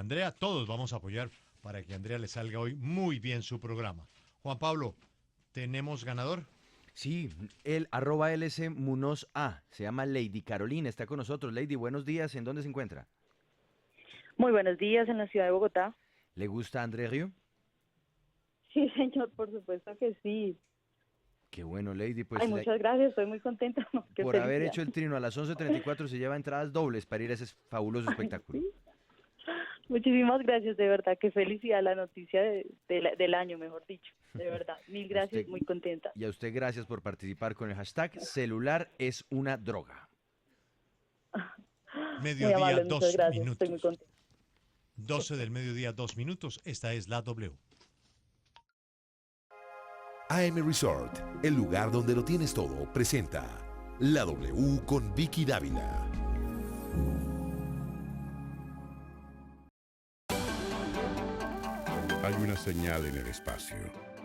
Andrea. Todos vamos a apoyar para que a Andrea le salga hoy muy bien su programa. Juan Pablo, ¿tenemos ganador? Sí, el arroba LS Munoz A, se llama Lady Carolina, está con nosotros. Lady, buenos días, ¿en dónde se encuentra? Muy buenos días en la ciudad de Bogotá. ¿Le gusta André Río? Sí, señor, por supuesto que sí. Qué bueno, Lady, Ay, pues muchas gracias, estoy muy contenta. Qué por haber felicidad. hecho el trino a las 11:34 se lleva entradas dobles para ir a ese fabuloso Ay, espectáculo. sí. Muchísimas gracias, de verdad, qué felicidad la noticia del año, mejor dicho. De verdad, mil gracias, Usted- muy contenta. Y a usted gracias por participar con el hashtag celular es una droga. Muy Mediodía, amable, muchas 2 gracias, estoy muy minutos. contenta. 12 del mediodía, 2 minutos. Esta es la W. AM Resort, el lugar donde lo tienes todo, presenta La W con Vicky Dávila. Hay una señal en el espacio,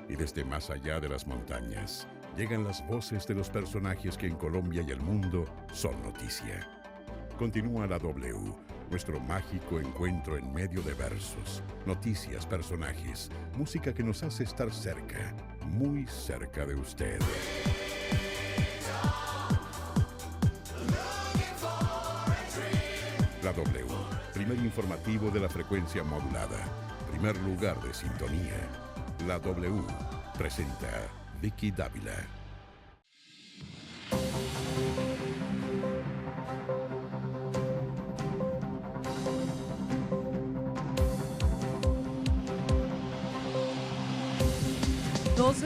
y desde más allá de las montañas llegan las voces de los personajes que en Colombia y el mundo son noticia. Continúa la W, nuestro mágico encuentro en medio de versos, noticias, personajes, música que nos hace estar cerca, muy cerca de usted. La W, primer informativo de la frecuencia modulada, primer lugar de sintonía. La W presenta Vicky Dávila.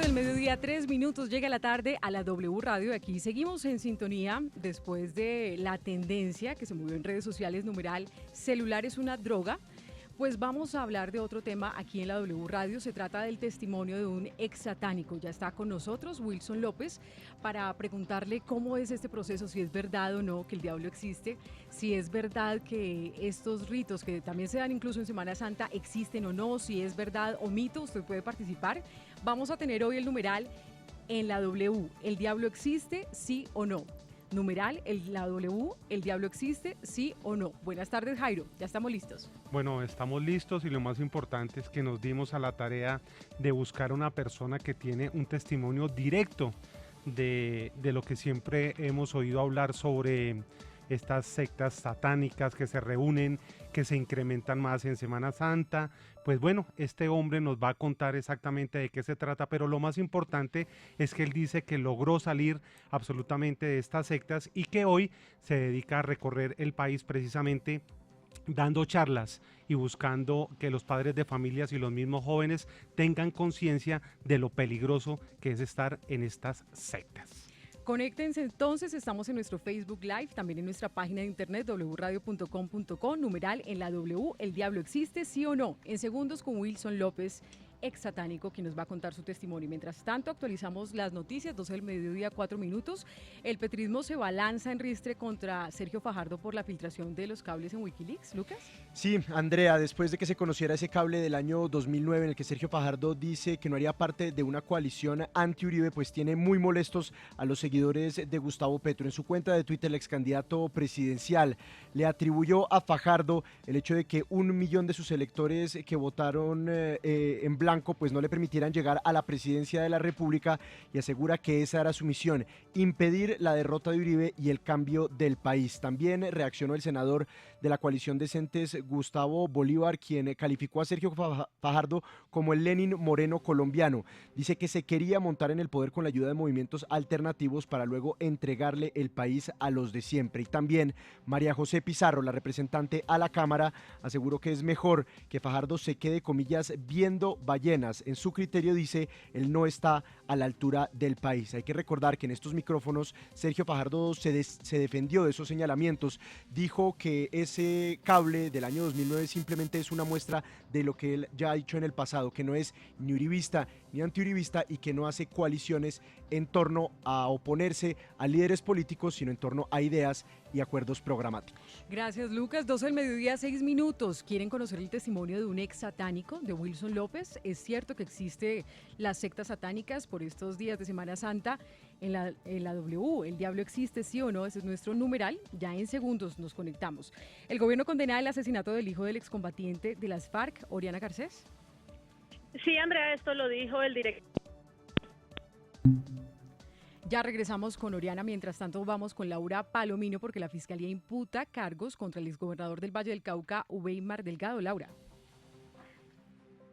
Del mediodía, 3 minutos, llega la tarde a la W Radio. Aquí seguimos en sintonía después de la tendencia que se movió en redes sociales, numeral celular es una droga. Pues vamos a hablar de otro tema aquí en la W Radio. Se trata del testimonio de un ex satánico. Ya está con nosotros Wilson López para preguntarle cómo es este proceso, si es verdad o no que el diablo existe, si es verdad que estos ritos que también se dan incluso en Semana Santa existen o no, si es verdad o mito. Usted puede participar. Vamos a tener hoy el numeral en la W. ¿El diablo existe, sí o no? Numeral, la W, ¿el diablo existe, sí o no? Buenas tardes, Jairo, ya estamos listos. Bueno, estamos listos y lo más importante es que nos dimos a la tarea de buscar una persona que tiene un testimonio directo de lo que siempre hemos oído hablar sobre estas sectas satánicas que se reúnen, que se incrementan más en Semana Santa. Pues bueno, este hombre nos va a contar exactamente de qué se trata, pero lo más importante es que él dice que logró salir absolutamente de estas sectas y que hoy se dedica a recorrer el país precisamente dando charlas y buscando que los padres de familias y los mismos jóvenes tengan conciencia de lo peligroso que es estar en estas sectas. Conéctense entonces, estamos en nuestro Facebook Live, también en nuestra página de internet wradio.com.co, numeral en la W, ¿el diablo existe, sí o no? En segundos con Wilson López, ex satánico, quien nos va a contar su testimonio. Mientras tanto, actualizamos las noticias, 12 del mediodía, 4 minutos. El petrismo se balanza en ristre contra Sergio Fajardo por la filtración de los cables en Wikileaks. ¿Lucas? Sí, Andrea, después de que se conociera ese cable del año 2009 en el que Sergio Fajardo dice que no haría parte de una coalición anti-Uribe, pues tiene muy molestos a los seguidores de Gustavo Petro. En su cuenta de Twitter, el ex candidato presidencial le atribuyó a Fajardo el hecho de que 1 millón de sus electores que votaron en blanco pues no le permitieran llegar a la presidencia de la República, y asegura que esa era su misión, impedir la derrota de Uribe y el cambio del país. También reaccionó el senador de la coalición Decentes, Gustavo Bolívar, quien calificó a Sergio Fajardo como el Lenin moreno colombiano. Dice que se quería montar en el poder con la ayuda de movimientos alternativos para luego entregarle el país a los de siempre. Y también María José Pizarro, la representante a la Cámara, aseguró que es mejor que Fajardo se quede, comillas, viendo ballenas. En su criterio, dice, él no está a la altura del país. Hay que recordar que en estos micrófonos Sergio Fajardo se defendió de esos señalamientos. Dijo que ese cable del año 2009 simplemente es una muestra de lo que él ya ha dicho en el pasado, que no es ni uribista ni antiuribista y que no hace coaliciones en torno a oponerse a líderes políticos, sino en torno a ideas y acuerdos programáticos. Gracias, Lucas. 12 del mediodía, 6 minutos. ¿Quieren conocer el testimonio de un ex satánico, de Wilson López? Es cierto que existe las sectas satánicas por estos días de Semana Santa en la W. ¿El diablo existe, sí o no? Ese es nuestro numeral. Ya en segundos nos conectamos. El gobierno condena el asesinato del hijo del excombatiente de las FARC, Oriana Garcés. Sí, Andrea, esto lo dijo el director. Ya regresamos con Oriana, mientras tanto vamos con Laura Palomino porque la Fiscalía imputa cargos contra el exgobernador del Valle del Cauca, Uweimar Delgado. Laura.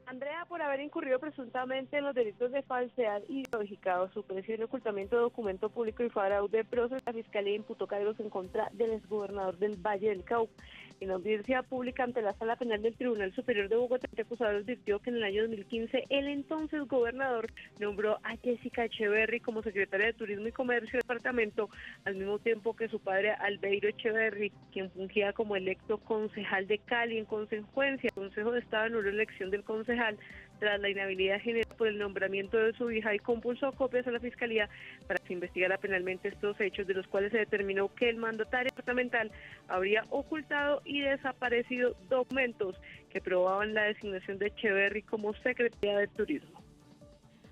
Andrea, por haber incurrido presuntamente en los delitos de falsedad ideológica o supresión y ocultamiento de documento público y fraude prócer, la Fiscalía imputó cargos en contra del exgobernador del Valle del Cauca. En la audiencia pública ante la Sala Penal del Tribunal Superior de Bogotá, el acusado advirtió que en el año 2015 el entonces gobernador nombró a Jessica Echeverry como secretaria de Turismo y Comercio del departamento, al mismo tiempo que su padre Albeiro Echeverry, quien fungía como electo concejal de Cali. En consecuencia, el Consejo de Estado anuló la elección del concejal tras la inhabilidad generada por el nombramiento de su hija y compulsó copias a la Fiscalía para que se investigara penalmente estos hechos, de los cuales se determinó que el mandatario departamental habría ocultado y desaparecido documentos que probaban la designación de Echeverry como secretaria de Turismo.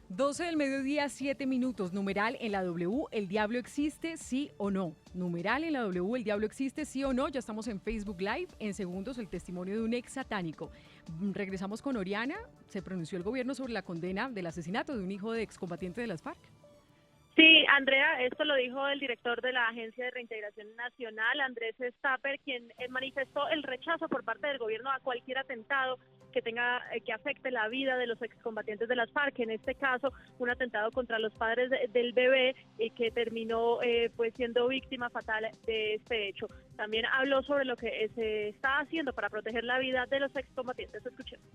12 del mediodía, 7 minutos. Numeral en la W, ¿el diablo existe, sí o no? Numeral en la W, ¿el diablo existe, sí o no? Ya estamos en Facebook Live. En segundos, el testimonio de un ex satánico. Regresamos con Oriana. Se pronunció el gobierno sobre la condena del asesinato de un hijo de excombatiente de las FARC. Sí, Andrea, esto lo dijo el director de la Agencia de Reintegración Nacional, Andrés Stapper, quien manifestó el rechazo por parte del gobierno a cualquier atentado que afecte la vida de los excombatientes de las FARC, en este caso un atentado contra los padres del bebé que terminó pues siendo víctima fatal de este hecho. También habló sobre lo que se está haciendo para proteger la vida de los excombatientes. Escuchemos.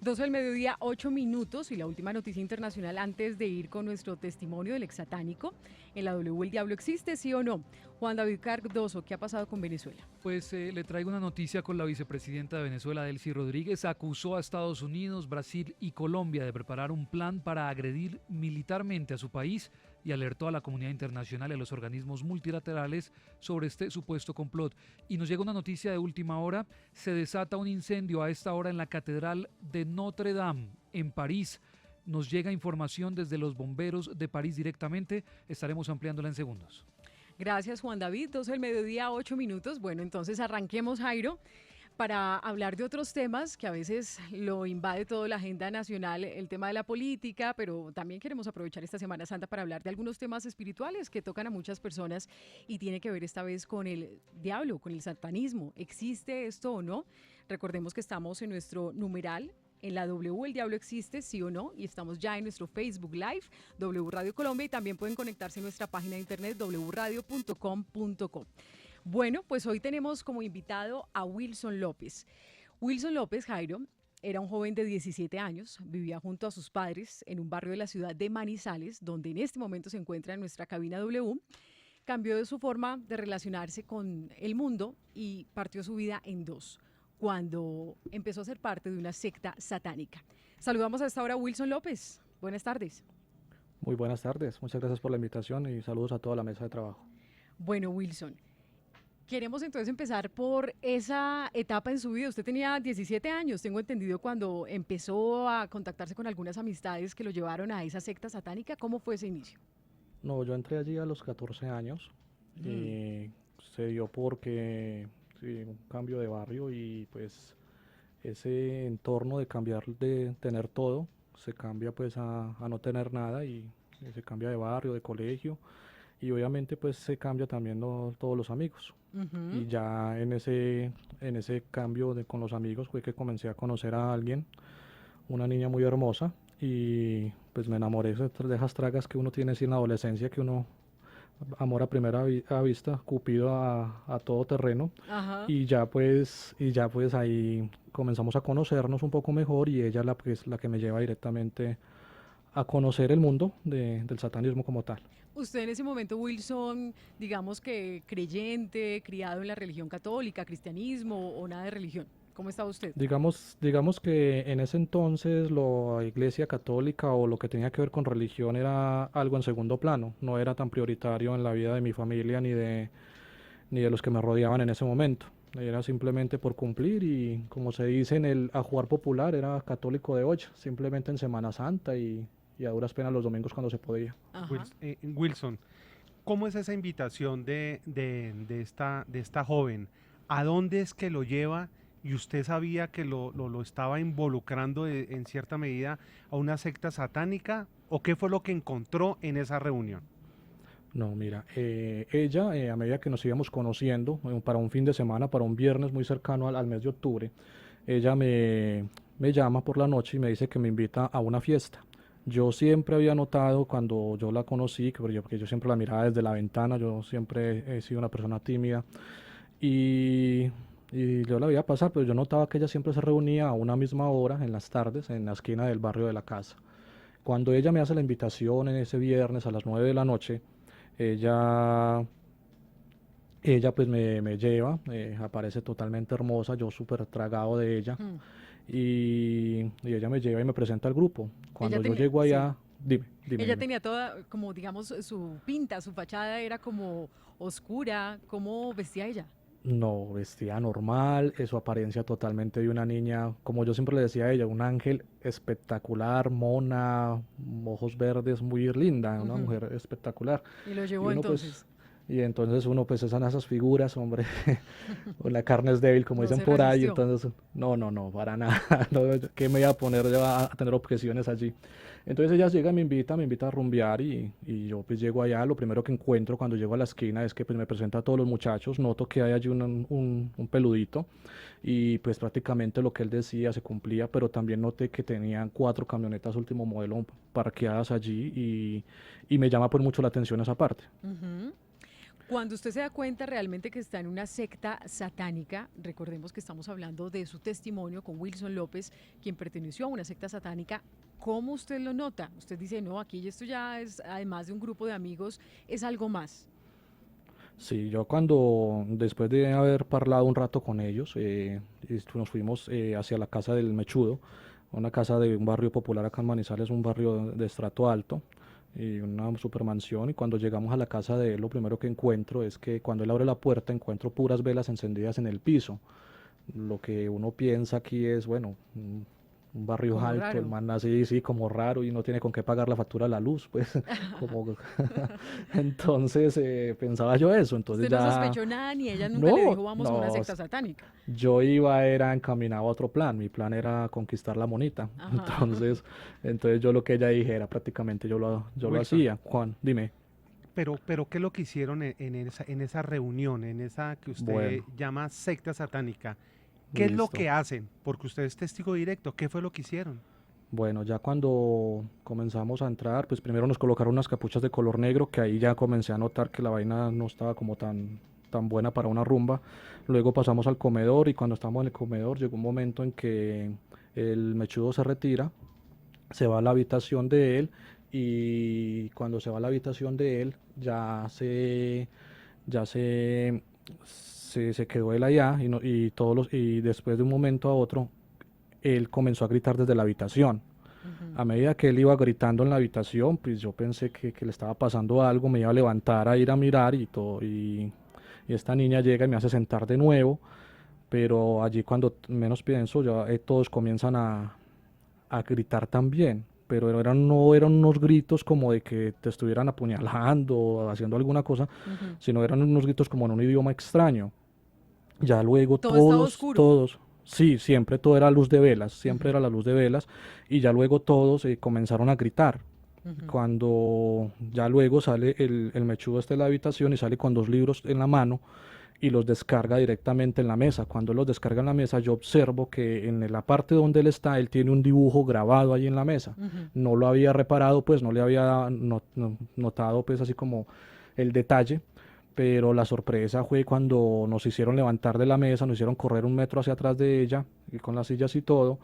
12 del mediodía, 8 minutos y la última noticia internacional antes de ir con nuestro testimonio del ex satánico. En la W, ¿el diablo existe, sí o no? Juan David Cardoso, ¿qué ha pasado con Venezuela? Pues le traigo una noticia con la vicepresidenta de Venezuela, Delcy Rodríguez. Acusó a Estados Unidos, Brasil y Colombia de preparar un plan para agredir militarmente a su país y alertó a la comunidad internacional y a los organismos multilaterales sobre este supuesto complot. Y nos llega una noticia de última hora. Se desata un incendio a esta hora en la Catedral de Notre Dame, en París. Nos llega información desde los bomberos de París directamente. Estaremos ampliándola en segundos. Gracias, Juan David. 12 del mediodía, 8 minutos. Bueno, entonces arranquemos, Jairo, para hablar de otros temas que a veces lo invade toda la agenda nacional, el tema de la política, pero también queremos aprovechar esta Semana Santa para hablar de algunos temas espirituales que tocan a muchas personas y tiene que ver esta vez con el diablo, con el satanismo. ¿Existe esto o no? Recordemos que estamos en nuestro numeral en la W, ¿el diablo existe, sí o no? Y estamos ya en nuestro Facebook Live, W Radio Colombia, y también pueden conectarse en nuestra página de internet wradio.com.co. Bueno, pues hoy tenemos como invitado a Wilson López. Wilson López, Jairo, era un joven de 17 años, vivía junto a sus padres en un barrio de la ciudad de Manizales, donde en este momento se encuentra en nuestra cabina W. Cambió de su forma de relacionarse con el mundo y partió su vida en dos, cuando empezó a ser parte de una secta satánica. Saludamos a esta hora a Wilson López. Buenas tardes. Muy buenas tardes. Muchas gracias por la invitación y saludos a toda la mesa de trabajo. Bueno, Wilson, queremos entonces empezar por esa etapa en su vida. Usted tenía 17 años, tengo entendido, cuando empezó a contactarse con algunas amistades que lo llevaron a esa secta satánica. ¿Cómo fue ese inicio? No, yo entré allí a los 14 años. Se dio porque sí, un cambio de barrio y pues ese entorno de cambiar de tener todo se cambia pues a no tener nada y se cambia de barrio, de colegio y obviamente pues se cambia también todos los amigos. Y ya en ese cambio con los amigos fue que comencé a conocer a alguien, una niña muy hermosa, y pues me enamoré de esas tragas que uno tiene así en la adolescencia, que uno, amor a primera vista, Cupido a todo terreno. Y ya pues ahí comenzamos a conocernos un poco mejor y ella es la que me lleva directamente a conocer el mundo del satanismo como tal. Usted en ese momento, Wilson, digamos que creyente, criado en la religión católica, cristianismo o nada de religión. ¿Cómo estaba usted? Digamos que en ese entonces la Iglesia Católica o lo que tenía que ver con religión era algo en segundo plano, no era tan prioritario en la vida de mi familia ni de los que me rodeaban en ese momento. Era simplemente por cumplir y, como se dice en el ajuar popular, era católico de olla, simplemente en Semana Santa y a duras penas los domingos cuando se podía. Wilson, ¿cómo es esa invitación de esta joven? ¿A dónde es que lo lleva? ¿Y usted sabía que lo estaba involucrando en cierta medida a una secta satánica? ¿O qué fue lo que encontró en esa reunión? No, mira, ella, a medida que nos íbamos conociendo, para un fin de semana, para un viernes muy cercano al mes de octubre, ella me llama por la noche y me dice que me invita a una fiesta. Yo siempre había notado cuando yo la conocí, porque yo siempre la miraba desde la ventana, yo siempre he sido una persona tímida y yo la veía pasar, pero yo notaba que ella siempre se reunía a una misma hora en las tardes en la esquina del barrio de la casa. Cuando ella me hace la invitación en ese viernes a las 9 de la noche, ella pues me lleva, aparece totalmente hermosa, yo súper tragado de ella. Y ella me lleva y me presenta al grupo. Cuando yo llego allá, dime. Ella tenía toda, como digamos, su pinta, su fachada era como oscura. ¿Cómo vestía ella? No, vestía normal, su apariencia totalmente de una niña, como yo siempre le decía a ella, un ángel espectacular, mona, ojos verdes, muy linda, una mujer espectacular. Y lo llevó entonces. Y entonces uno pues esas figuras, hombre, la carne es débil, como dicen por ahí, entonces, no, para nada, no, ¿qué me iba a poner yo a tener objeciones allí? Entonces ella llega, me invita a rumbear y yo pues llego allá, lo primero que encuentro cuando llego a la esquina es que pues me presenta a todos los muchachos, noto que hay allí un peludito y pues prácticamente lo que él decía se cumplía, pero también noté que tenían 4 camionetas último modelo parqueadas allí y me llama pues mucho la atención esa parte. Cuando usted se da cuenta realmente que está en una secta satánica, recordemos que estamos hablando de su testimonio con Wilson López, quien perteneció a una secta satánica, ¿cómo usted lo nota? Usted dice, no, aquí esto ya es, además de un grupo de amigos, es algo más. Sí, yo después de haber parlado un rato con ellos, nos fuimos hacia la casa del Mechudo, una casa de un barrio popular acá en Manizales, un barrio de estrato alto, y una supermansión, y cuando llegamos a la casa de él, lo primero que encuentro es que cuando él abre la puerta encuentro puras velas encendidas en el piso. Lo que uno piensa aquí es, bueno, un barrio como alto, raro. el man así, sí, como raro, y no tiene con qué pagar la factura de la luz, pues, como... Entonces, pensaba yo eso, entonces Usted no ya... sospechó nada, ni ella nunca le dijo, vamos a una secta satánica. Yo era encaminado a otro plan, mi plan era conquistar la monita, entonces yo lo que ella dijera prácticamente yo lo hacía. Juan, dime. Pero ¿qué es lo que hicieron en esa reunión, en esa que usted llama secta satánica? ¿Qué es lo que hacen? Porque usted es testigo directo, ¿qué fue lo que hicieron? Bueno, ya cuando comenzamos a entrar, pues primero nos colocaron unas capuchas de color negro, que ahí ya comencé a notar que la vaina no estaba como tan buena para una rumba. Luego pasamos al comedor y cuando estábamos en el comedor llegó un momento en que el Mechudo se retira, se va a la habitación de él y cuando se va a la habitación de él se quedó él allá y después de un momento a otro él comenzó a gritar desde la habitación. A medida que él iba gritando en la habitación, pues yo pensé que le estaba pasando algo, me iba a levantar a ir a mirar y todo, y esta niña llega y me hace sentar de nuevo, pero allí cuando menos pienso, ya todos comienzan a gritar también, pero no eran unos gritos como de que te estuvieran apuñalando o haciendo alguna cosa, sino eran unos gritos como en un idioma extraño. Ya luego todos, sí, siempre todo era luz de velas, siempre era la luz de velas, y ya luego todos comenzaron a gritar. Cuando ya luego sale el Mechudo de la habitación y sale con 2 libros en la mano y los descarga directamente en la mesa. Cuando los descarga en la mesa, yo observo que en la parte donde él está, él tiene un dibujo grabado ahí en la mesa. No lo había reparado, pues no le había notado pues así como el detalle, pero la sorpresa fue cuando nos hicieron levantar de la mesa, nos hicieron correr 1 metro hacia atrás de ella, y con las sillas y todo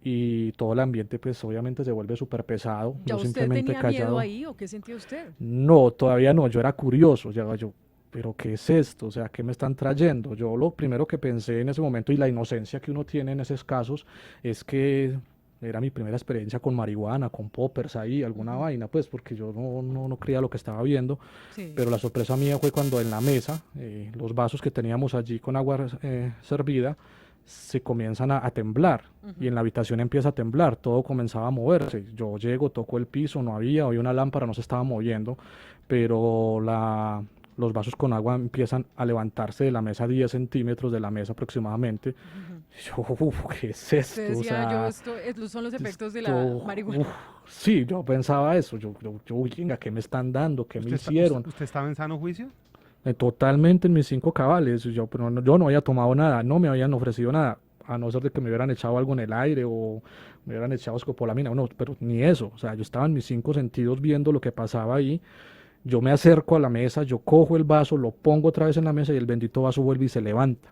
el ambiente pues obviamente se vuelve súper pesado. ¿Ya yo usted simplemente tenía callado. miedo ahí o qué sintió usted? No, todavía no, yo era curioso, yo pero ¿qué es esto? O sea, ¿qué me están trayendo? Yo lo primero que pensé en ese momento y la inocencia que uno tiene en esos casos es que era mi primera experiencia con marihuana, con poppers ahí, alguna vaina, pues porque yo no creía lo que estaba viendo, Sí. pero la sorpresa mía fue cuando en la mesa, los vasos que teníamos allí con agua servida, se comienzan a temblar y en la habitación empieza a temblar, todo comenzaba a moverse. Yo llego, toco el piso, no había una lámpara, no se estaba moviendo, pero los vasos con agua empiezan a levantarse de la mesa 10 centímetros de la mesa aproximadamente. Y yo, ¿qué es esto? Usted O decía, sea, estos son los efectos de la esto, marihuana. sí, yo pensaba eso, uy, venga, ¿qué me están dando? ¿Qué me hicieron? ¿Usted estaba en sano juicio? Totalmente en mis 5 cabales, pero yo no había tomado nada, no me habían ofrecido nada, a no ser de que me hubieran echado algo en el aire o me hubieran echado escopolamina, no, pero ni eso, o sea, yo estaba en mis 5 sentidos viendo lo que pasaba ahí. Yo me acerco a la mesa, yo cojo el vaso, lo pongo otra vez en la mesa y el bendito vaso vuelve y se levanta.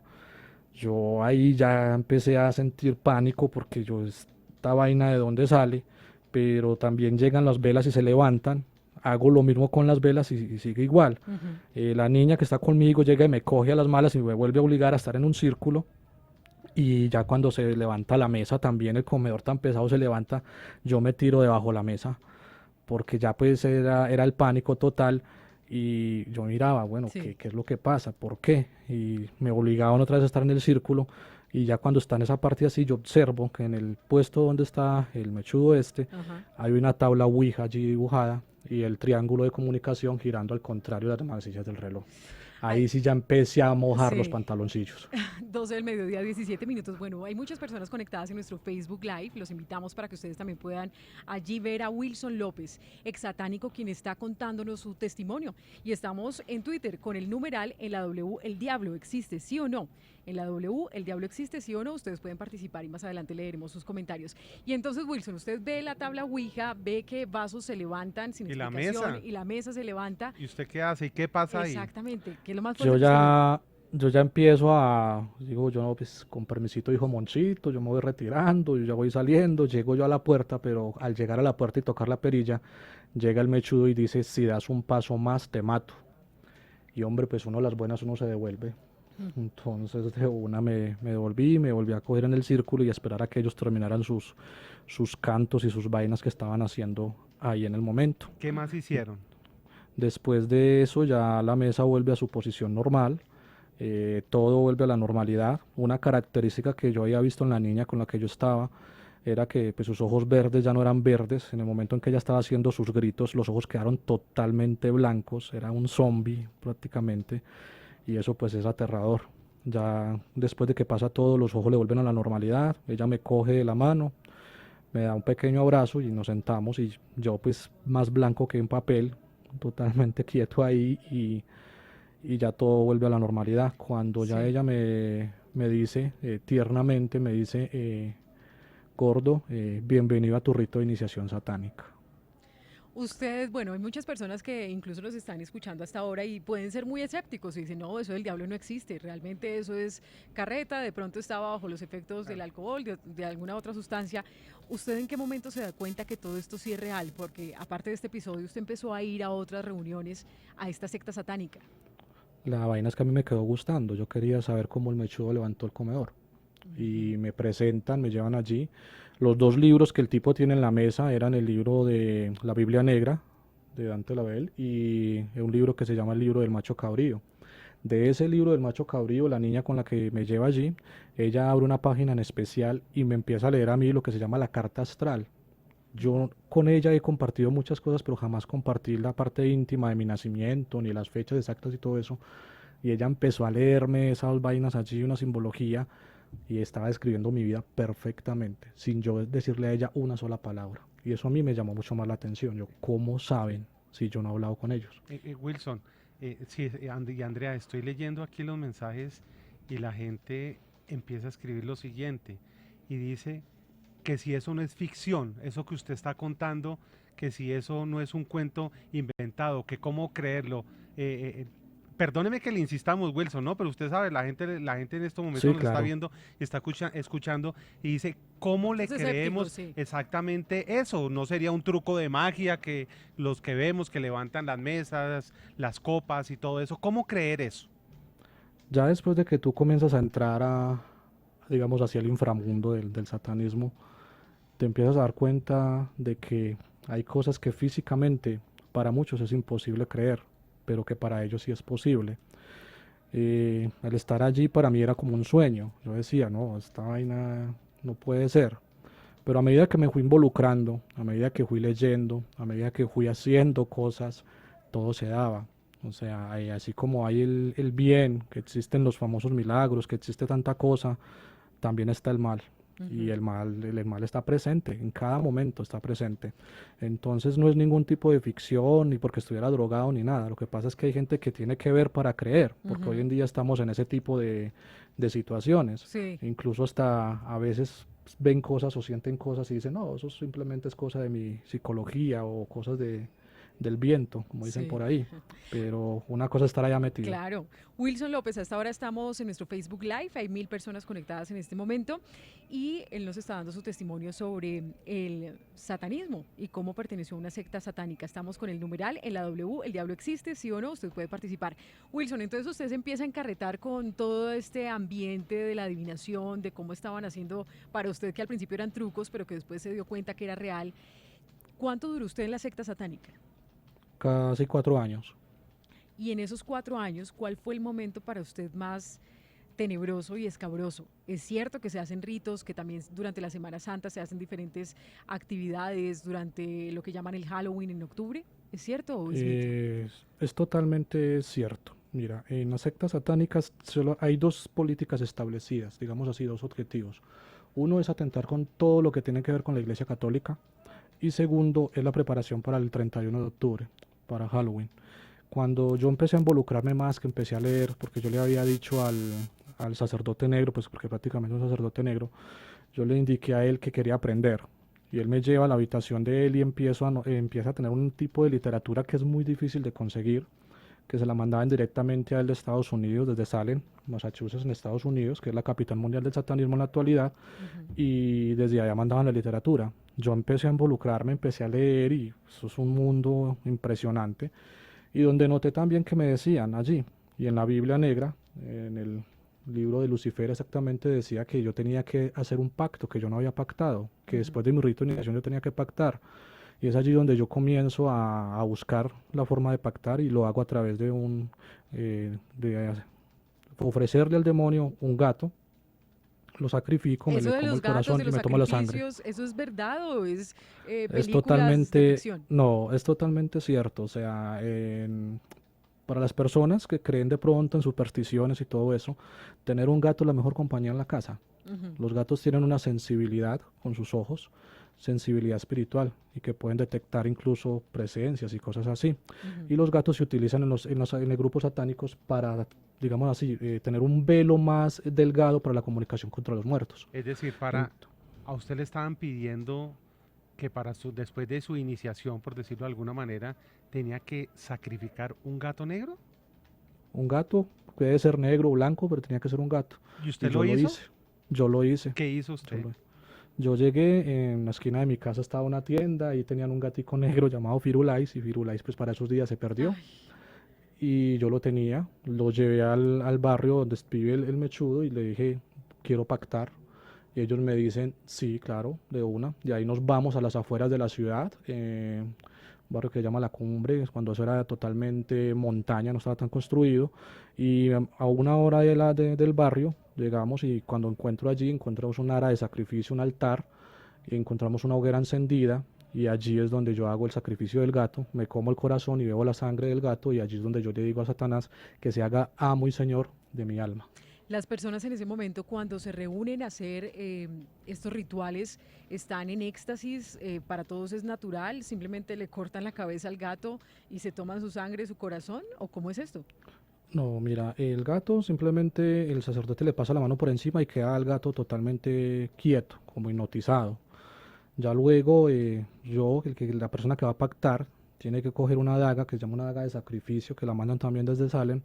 Yo ahí ya empecé a sentir pánico porque esta vaina de dónde sale, pero también llegan las velas y se levantan. Hago lo mismo con las velas y sigue igual. La niña que está conmigo llega y me coge a las malas y me vuelve a obligar a estar en un círculo. Y ya cuando se levanta la mesa, también el comedor tan pesado se levanta, yo me tiro debajo de la mesa, porque ya pues era el pánico total. Y yo miraba, bueno, Sí. ¿qué es lo que pasa? ¿Por qué? Y me obligaban otra vez a estar en el círculo. Y ya cuando está en esa parte así, yo observo que en el puesto donde está el mechudo Ajá. hay una tabla Ouija allí dibujada y el triángulo de comunicación girando al contrario de las manecillas del reloj. Ahí sí ya empecé a mojar los Sí. pantaloncillos. 12 del mediodía, 17 minutos. Bueno, hay muchas personas conectadas en nuestro Facebook Live. Los invitamos para que ustedes también puedan allí ver a Wilson López, ex satánico, quien está contándonos su testimonio. Y estamos en Twitter con el numeral en la W, ¿el diablo existe, sí o no? En la W, ¿el diablo existe, sí o no? Ustedes pueden participar y más adelante leeremos sus comentarios. Y entonces, Wilson, usted ve la tabla Ouija, ve que vasos se levantan sin Y la explicación mesa. y la mesa se levanta. ¿Y usted qué hace? ¿Y qué pasa ahí? Exactamente. ¿Qué es lo más Yo fuerte que usted ve? ya empiezo digo yo, no, pues con permisito, hijo Monchito, yo me voy retirando, yo ya voy saliendo, llego yo a la puerta, pero al llegar a la puerta y tocar la perilla, llega el mechudo y dice, si das un paso más, te mato. Y hombre, pues uno a las buenas uno se devuelve. Entonces de una me devolví, me volví a coger en el círculo y a esperar a que ellos terminaran sus cantos y sus vainas que estaban haciendo ahí en el momento. ¿Qué más hicieron? Después de eso ya la mesa vuelve a su posición normal, todo vuelve a la normalidad. Una característica que yo había visto en la niña con la que yo estaba era que pues, sus ojos verdes ya no eran verdes. En el momento en que ella estaba haciendo sus gritos, los ojos quedaron totalmente blancos, era un zombie prácticamente, y eso pues es aterrador. Ya después de que pasa todo, los ojos le vuelven a la normalidad, ella me coge de la mano, me da un pequeño abrazo y nos sentamos y yo pues más blanco que un papel, totalmente quieto ahí y ya todo vuelve a la normalidad. Cuando ya Sí. ella me dice, tiernamente me dice, gordo, bienvenido a tu rito de iniciación satánica. Ustedes, bueno, hay muchas personas que incluso los están escuchando hasta ahora y pueden ser muy escépticos y dicen, no, eso del diablo no existe, realmente eso es carreta, de pronto estaba bajo los efectos del alcohol, de alguna otra sustancia. ¿Usted en qué momento se da cuenta que todo esto sí es real? Porque aparte de este episodio, usted empezó a ir a otras reuniones, a esta secta satánica. La vaina es que a mí me quedó gustando, yo quería saber cómo el mechudo levantó el comedor. Y me presentan, me llevan allí. Los 2 libros que el tipo tiene en la mesa eran el libro de la Biblia Negra, de Dante Label, y un libro que se llama el libro del macho cabrío. De ese libro del macho cabrío, la niña con la que me lleva allí, ella abre una página en especial y me empieza a leer a mí lo que se llama la carta astral. Yo con ella he compartido muchas cosas, pero jamás compartí la parte íntima de mi nacimiento, ni las fechas exactas y todo eso. Y ella empezó a leerme esas vainas allí, una simbología, y estaba describiendo mi vida perfectamente, sin yo decirle a ella una sola palabra. Y eso a mí me llamó mucho más la atención. Yo, ¿cómo saben si yo no he hablado con ellos? Wilson, sí, y Andrea, estoy leyendo aquí los mensajes y la gente empieza a escribir lo siguiente y dice que si eso no es ficción, eso que usted está contando, que si eso no es un cuento inventado, que cómo creerlo. perdóneme que le insistamos, Wilson, ¿no? Pero usted sabe, la gente en estos momentos Sí, nos está claro. viendo y está escuchando y dice, ¿cómo le Los escépticos, creemos sí. exactamente eso? ¿No sería un truco de magia que los que vemos que levantan las mesas, las copas y todo eso? ¿Cómo creer eso? Ya después de que tú comienzas a entrar digamos, hacia el inframundo del satanismo, te empiezas a dar cuenta de que hay cosas que físicamente para muchos es imposible creer, pero que para ellos sí es posible. El estar allí para mí era como un sueño. Yo decía, no, esta vaina no puede ser. Pero a medida que me fui involucrando, a medida que fui leyendo, a medida que fui haciendo cosas, todo se daba. O sea, así como hay el bien, que existen los famosos milagros, que existe tanta cosa, también está el mal. Y el mal está presente, en cada momento está presente. Entonces no es ningún tipo de ficción, ni porque estuviera drogado, ni nada. Lo que pasa es que hay gente que tiene que ver para creer, porque hoy en día estamos en ese tipo de situaciones. Sí. Incluso hasta a veces ven cosas o sienten cosas y dicen, no, eso simplemente es cosa de mi psicología o cosas del viento, como dicen Sí. por ahí. Pero una cosa es estar allá metido. Claro. Wilson López, hasta ahora estamos en nuestro Facebook Live, hay 1000 personas conectadas en este momento y él nos está dando su testimonio sobre el satanismo y cómo perteneció a una secta satánica. Estamos con el numeral en la W, ¿el diablo existe? ¿Sí o no? Usted puede participar. Wilson, entonces usted se empieza a encarretar con todo este ambiente de la adivinación, de cómo estaban haciendo para usted, que al principio eran trucos, pero que después se dio cuenta que era real. ¿Cuánto duró usted en la secta satánica? Casi 4 años. Y en esos 4 años, ¿cuál fue el momento para usted más tenebroso y escabroso? Es cierto que se hacen ritos, que también durante la Semana Santa se hacen diferentes actividades durante lo que llaman el Halloween en octubre. ¿Es cierto o es mito? Es totalmente cierto. Mira, en las sectas satánicas solo hay 2 políticas establecidas, digamos así, 2 objetivos. Uno es atentar con todo lo que tiene que ver con la Iglesia Católica y segundo es la preparación para el 31 de octubre, para Halloween. Cuando yo empecé a involucrarme más, que empecé a leer, porque yo le había dicho al sacerdote negro, pues porque prácticamente es un sacerdote negro, yo le indiqué a él que quería aprender. Y él me lleva a la habitación de él y empieza a tener un tipo de literatura que es muy difícil de conseguir, que se la mandaban directamente a él de Estados Unidos, desde Salem, Massachusetts, en Estados Unidos, que es la capital mundial del satanismo en la actualidad, y desde allá mandaban la literatura. Yo empecé a involucrarme, empecé a leer y eso es un mundo impresionante. Y donde noté también que me decían allí, y en la Biblia negra, en el libro de Lucifer exactamente decía que yo tenía que hacer un pacto, que yo no había pactado, que después de mi rito de iniciación yo tenía que pactar. Y es allí donde yo comienzo a buscar la forma de pactar y lo hago a través de ofrecerle al demonio un gato, lo sacrifico, me Eso le de como los el gatos, corazón de y los me tomo la sangre. sacrificios, ¿eso es verdad o es Es películas de totalmente, ficción? no, es totalmente cierto. O sea, para las personas que creen de pronto en supersticiones y todo eso, tener un gato es la mejor compañía en la casa. Los gatos tienen una sensibilidad con sus ojos, sensibilidad espiritual y que pueden detectar incluso presencias y cosas así. Y los gatos se utilizan en los grupos satánicos para, digamos así, tener un velo más delgado para la comunicación contra los muertos. Es decir, a usted le estaban pidiendo que después de su iniciación, por decirlo de alguna manera, tenía que sacrificar un gato negro. Un gato puede ser negro o blanco, pero tenía que ser un gato. ¿Y usted yo lo hizo? hice. Yo lo hice. ¿Qué hizo usted? Yo llegué, en la esquina de mi casa estaba una tienda, ahí tenían un gatico negro llamado Firulais, y Firulais pues para esos días se perdió. Y yo lo tenía, lo llevé al barrio donde vive el mechudo y le dije, quiero pactar. Y ellos me dicen, sí, claro, de una. Y ahí nos vamos a las afueras de la ciudad, un barrio que se llama La Cumbre, cuando eso era totalmente montaña, no estaba tan construido. Y a 1 hora del barrio llegamos y cuando encontramos un ara de sacrificio, un altar, y encontramos una hoguera encendida. Y allí es donde yo hago el sacrificio del gato, me como el corazón y bebo la sangre del gato, y allí es donde yo le digo a Satanás que se haga amo y señor de mi alma. Las personas en ese momento, cuando se reúnen a hacer estos rituales, están en éxtasis, para todos es natural, simplemente le cortan la cabeza al gato y se toman su sangre, su corazón, ¿o cómo es esto? No, mira, el gato simplemente el sacerdote le pasa la mano por encima y queda el gato totalmente quieto, como hipnotizado. Ya luego la persona que va a pactar tiene que coger una daga que se llama una daga de sacrificio, que la mandan también desde Salem.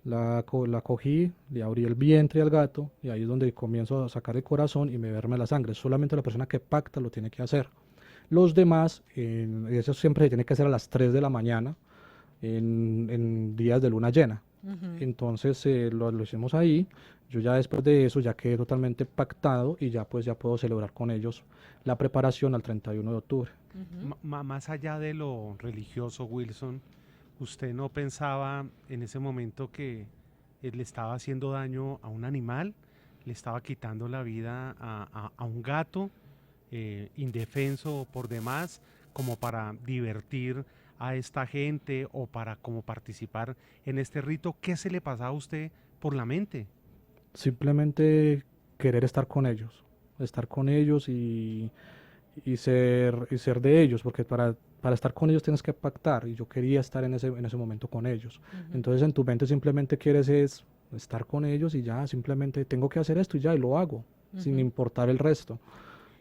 La cogí, le abrí el vientre al gato y ahí es donde comienzo a sacar el corazón y beberme la sangre. Solamente la persona que pacta lo tiene que hacer. Los demás, eso siempre se tiene que hacer a las 3 de la mañana en días de luna llena. Entonces lo hicimos ahí. Yo ya después de eso ya quedé totalmente pactado y ya pues ya puedo celebrar con ellos la preparación al 31 de octubre. Más allá de lo religioso, Wilson, ¿usted no pensaba en ese momento que le estaba haciendo daño a un animal? ¿Le estaba quitando la vida a un gato indefenso por demás, como para divertir a esta gente o para como participar en este rito? ¿Qué se le pasaba a usted por la mente? Simplemente querer estar con ellos y ser de ellos, porque para estar con ellos tienes que pactar, y yo quería estar en ese momento con ellos. Entonces en tu mente simplemente quieres es estar con ellos y ya, simplemente tengo que hacer esto y ya, y lo hago, sin importar el resto.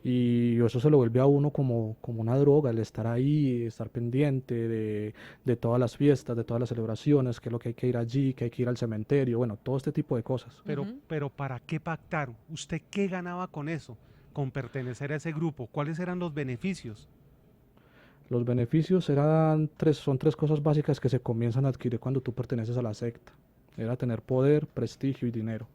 Y eso se lo vuelve a uno como una droga, el estar ahí, estar pendiente de todas las fiestas, de todas las celebraciones, que es lo que hay que ir allí, que hay que ir al cementerio, bueno, todo este tipo de cosas. Pero ¿para qué pactar? ¿Usted qué ganaba con eso? Con pertenecer a ese grupo. ¿Cuáles eran los beneficios? Los beneficios son tres cosas básicas que se comienzan a adquirir cuando tú perteneces a la secta. Era tener poder, prestigio y dinero.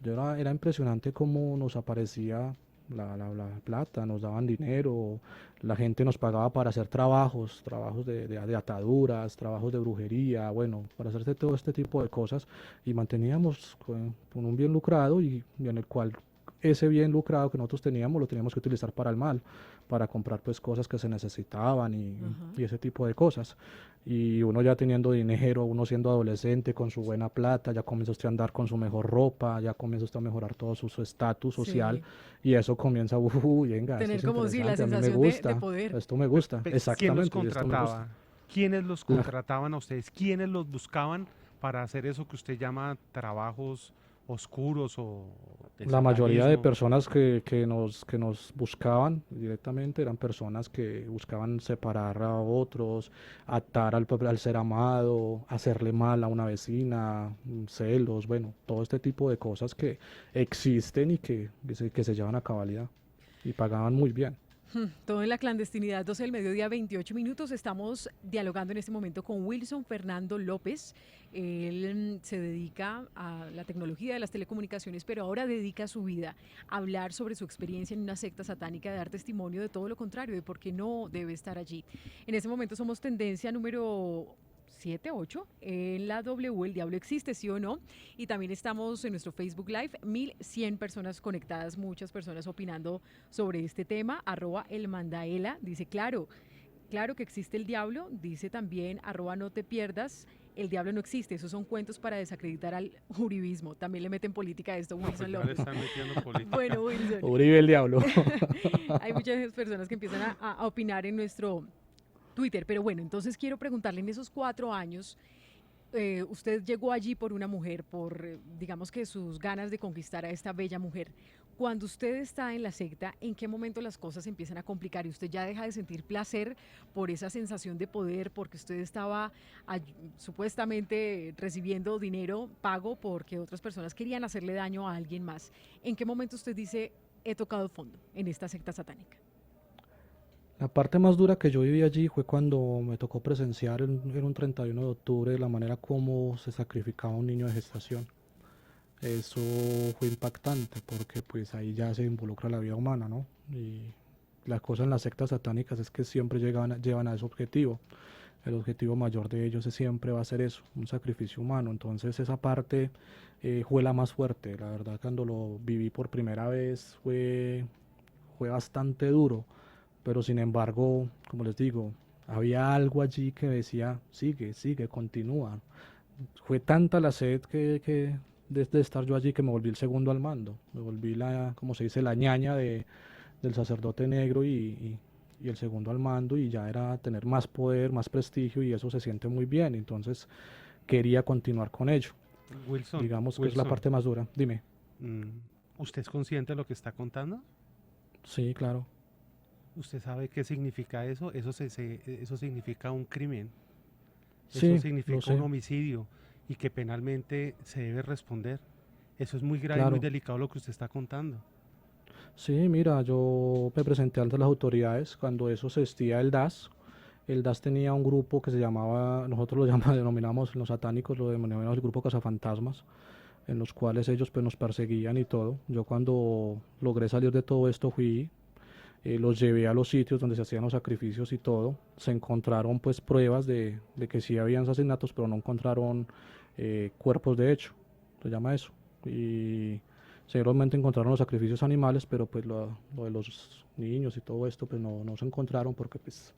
Era impresionante cómo nos aparecía la plata, nos daban dinero, la gente nos pagaba para hacer trabajos de ataduras, trabajos de brujería, bueno, para hacerse todo este tipo de cosas, y manteníamos con un bien lucrado y en el cual ese bien lucrado que nosotros teníamos lo teníamos que utilizar para el mal, para comprar pues cosas que se necesitaban y ese tipo de cosas. Y uno ya teniendo dinero, uno siendo adolescente con su buena plata, ya comienza usted a andar con su mejor ropa, ya comienza usted a mejorar todo su estatus social, y eso comienza, venga, tener esto es como si la interesante, a mí sensación me gusta, de poder. esto me gusta, exactamente. ¿Quién los esto me gusta. contrataba? ¿Quiénes los contrataban a ustedes? ¿Quiénes los buscaban para hacer eso que usted llama trabajos oscuros o de La mayoría de satanismo? personas que nos buscaban directamente eran personas que buscaban separar a otros, atar al ser amado, hacerle mal a una vecina, celos, bueno, todo este tipo de cosas que existen y que se llevan a cabalidad y pagaban muy bien. Todo en la clandestinidad, 12 del mediodía, 28 minutos. Estamos dialogando en este momento con Wilson Fernando López. Él se dedica a la tecnología de las telecomunicaciones, pero ahora dedica su vida a hablar sobre su experiencia en una secta satánica, de dar testimonio de todo lo contrario, de por qué no debe estar allí. En este momento somos tendencia número 7, 8 en la W, El Diablo Existe, ¿sí o no? Y también estamos en nuestro Facebook Live, 1100 personas conectadas, muchas personas opinando sobre este tema. @elmandaela dice, claro que existe el diablo. Dice también @no te pierdas, el diablo no existe, esos son cuentos para desacreditar al uribismo. También le meten política a esto, Wilson López. Bueno, Wilson. Uribe el diablo. Hay muchas personas que empiezan a opinar en nuestro Twitter, pero bueno, entonces quiero preguntarle, en esos 4 años, usted llegó allí por una mujer, por digamos que sus ganas de conquistar a esta bella mujer. Cuando usted está en la secta, ¿en qué momento las cosas empiezan a complicar y usted ya deja de sentir placer por esa sensación de poder, porque usted estaba supuestamente recibiendo dinero pago porque otras personas querían hacerle daño a alguien más? ¿En qué momento usted dice, he tocado fondo en esta secta satánica? La parte más dura que yo viví allí fue cuando me tocó presenciar en un 31 de octubre la manera como se sacrificaba un niño de gestación. Eso fue impactante porque pues ahí ya se involucra la vida humana, ¿no? Y la cosa en las sectas satánicas es que siempre llevan a ese objetivo. El objetivo mayor de ellos siempre va a ser eso, un sacrificio humano. Entonces esa parte fue la más fuerte. La verdad, cuando lo viví por primera vez fue bastante duro. Pero sin embargo, como les digo, había algo allí que decía, sigue, continúa. Fue tanta la sed que desde estar yo allí que me volví el segundo al mando. Me volví como se dice, la ñaña del sacerdote negro y el segundo al mando, y ya era tener más poder, más prestigio, y eso se siente muy bien. Entonces quería continuar con ello. Wilson, digamos que es la parte más dura. Dime. ¿Usted es consciente de lo que está contando? Sí, claro. ¿Usted sabe qué significa eso? Eso significa un crimen. Sí, Eso lo significa sé. un homicidio y que penalmente se debe responder. Eso es muy grave y muy Claro. delicado lo que usted está contando. Sí, mira, yo me presenté ante las autoridades cuando eso se existía el DAS. El DAS tenía un grupo que se llamaba, nosotros lo denominamos los satánicos, lo denominamos el grupo Cazafantasmas, en los cuales ellos pues nos perseguían y todo. Yo cuando logré salir de todo esto fui, los llevé a los sitios donde se hacían los sacrificios y todo. Se encontraron pues pruebas de que sí habían asesinatos, pero no encontraron cuerpos de hecho, se llama eso. Y seguramente encontraron los sacrificios animales, pero pues lo de los niños y todo esto pues no se encontraron porque pues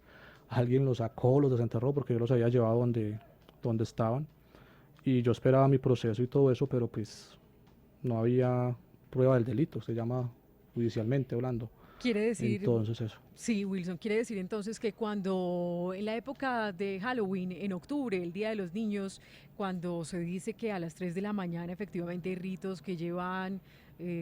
alguien los sacó, los desenterró porque yo los había llevado donde estaban. Y yo esperaba mi proceso y todo eso, pero pues no había prueba del delito, se llama judicialmente hablando. Quiere decir, Entonces eso. sí, Wilson, quiere decir entonces que cuando en la época de Halloween, en octubre, el Día de los Niños, cuando se dice que a las 3 de la mañana efectivamente hay ritos que llevan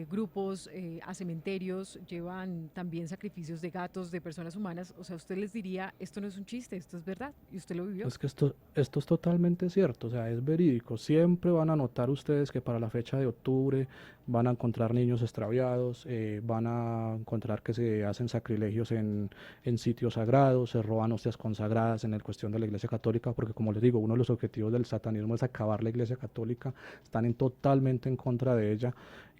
grupos a cementerios, llevan también sacrificios de gatos, de personas humanas, o sea, usted les diría, esto no es un chiste, esto es verdad, y usted lo vivió. Es que esto es totalmente cierto, o sea, es verídico. Siempre van a notar ustedes que para la fecha de octubre van a encontrar niños extraviados, van a encontrar que se hacen sacrilegios en sitios sagrados, se roban hostias consagradas en la cuestión de la Iglesia Católica, porque como les digo, uno de los objetivos del satanismo es acabar la Iglesia Católica, están totalmente en contra de ella.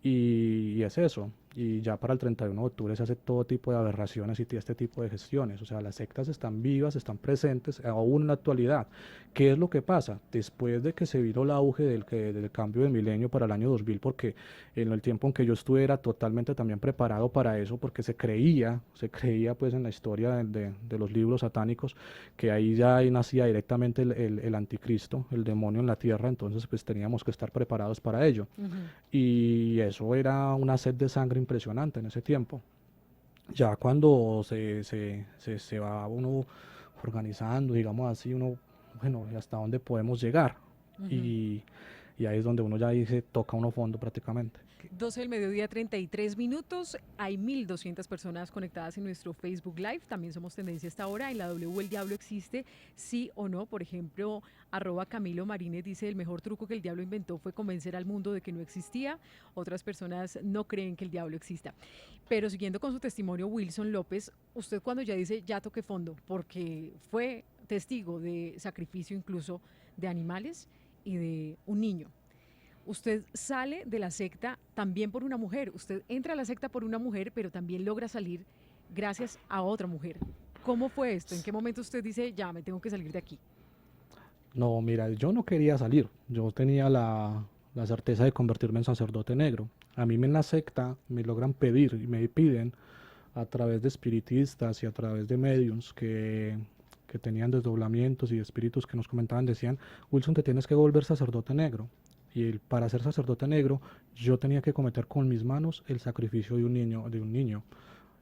Y es eso, y ya para el 31 de octubre se hace todo tipo de aberraciones y este tipo de gestiones, o sea, las sectas están vivas, están presentes, aún en la actualidad. ¿Qué es lo que pasa? Después de que se vino el auge del cambio de milenio para el año 2000, porque en el tiempo en que yo estuve era totalmente también preparado para eso, porque se creía pues en la historia de los libros satánicos, que ahí nacía directamente el anticristo, el demonio en la tierra, entonces pues teníamos que estar preparados para ello. Y eso era una sed de sangre impresionante en ese tiempo. Ya cuando se va uno organizando, digamos así, uno, bueno, ¿y hasta dónde podemos llegar? Y ahí es donde uno ya dice, toca uno fondo prácticamente. 12 del mediodía, 33 minutos. Hay 1.200 personas conectadas en nuestro Facebook Live. También somos tendencia a esta hora. En la W, ¿el diablo existe? Sí o no. Por ejemplo, @Camilo Marínez dice, el mejor truco que el diablo inventó fue convencer al mundo de que no existía. Otras personas no creen que el diablo exista. Pero siguiendo con su testimonio, Wilson López, usted cuando ya dice, ya toqué fondo, porque fue testigo de sacrificio incluso de animales y de un niño. Usted sale de la secta también por una mujer. Usted entra a la secta por una mujer, pero también logra salir gracias a otra mujer. ¿Cómo fue esto? ¿En qué momento usted dice, ya me tengo que salir de aquí? No, mira, yo no quería salir. Yo tenía la certeza de convertirme en sacerdote negro. A mí en la secta me logran pedir y me piden a través de espiritistas y a través de mediums que tenían desdoblamientos y espíritus que nos comentaban, decían, Wilson, te tienes que volver sacerdote negro. Y para ser sacerdote negro, yo tenía que cometer con mis manos el sacrificio de un niño.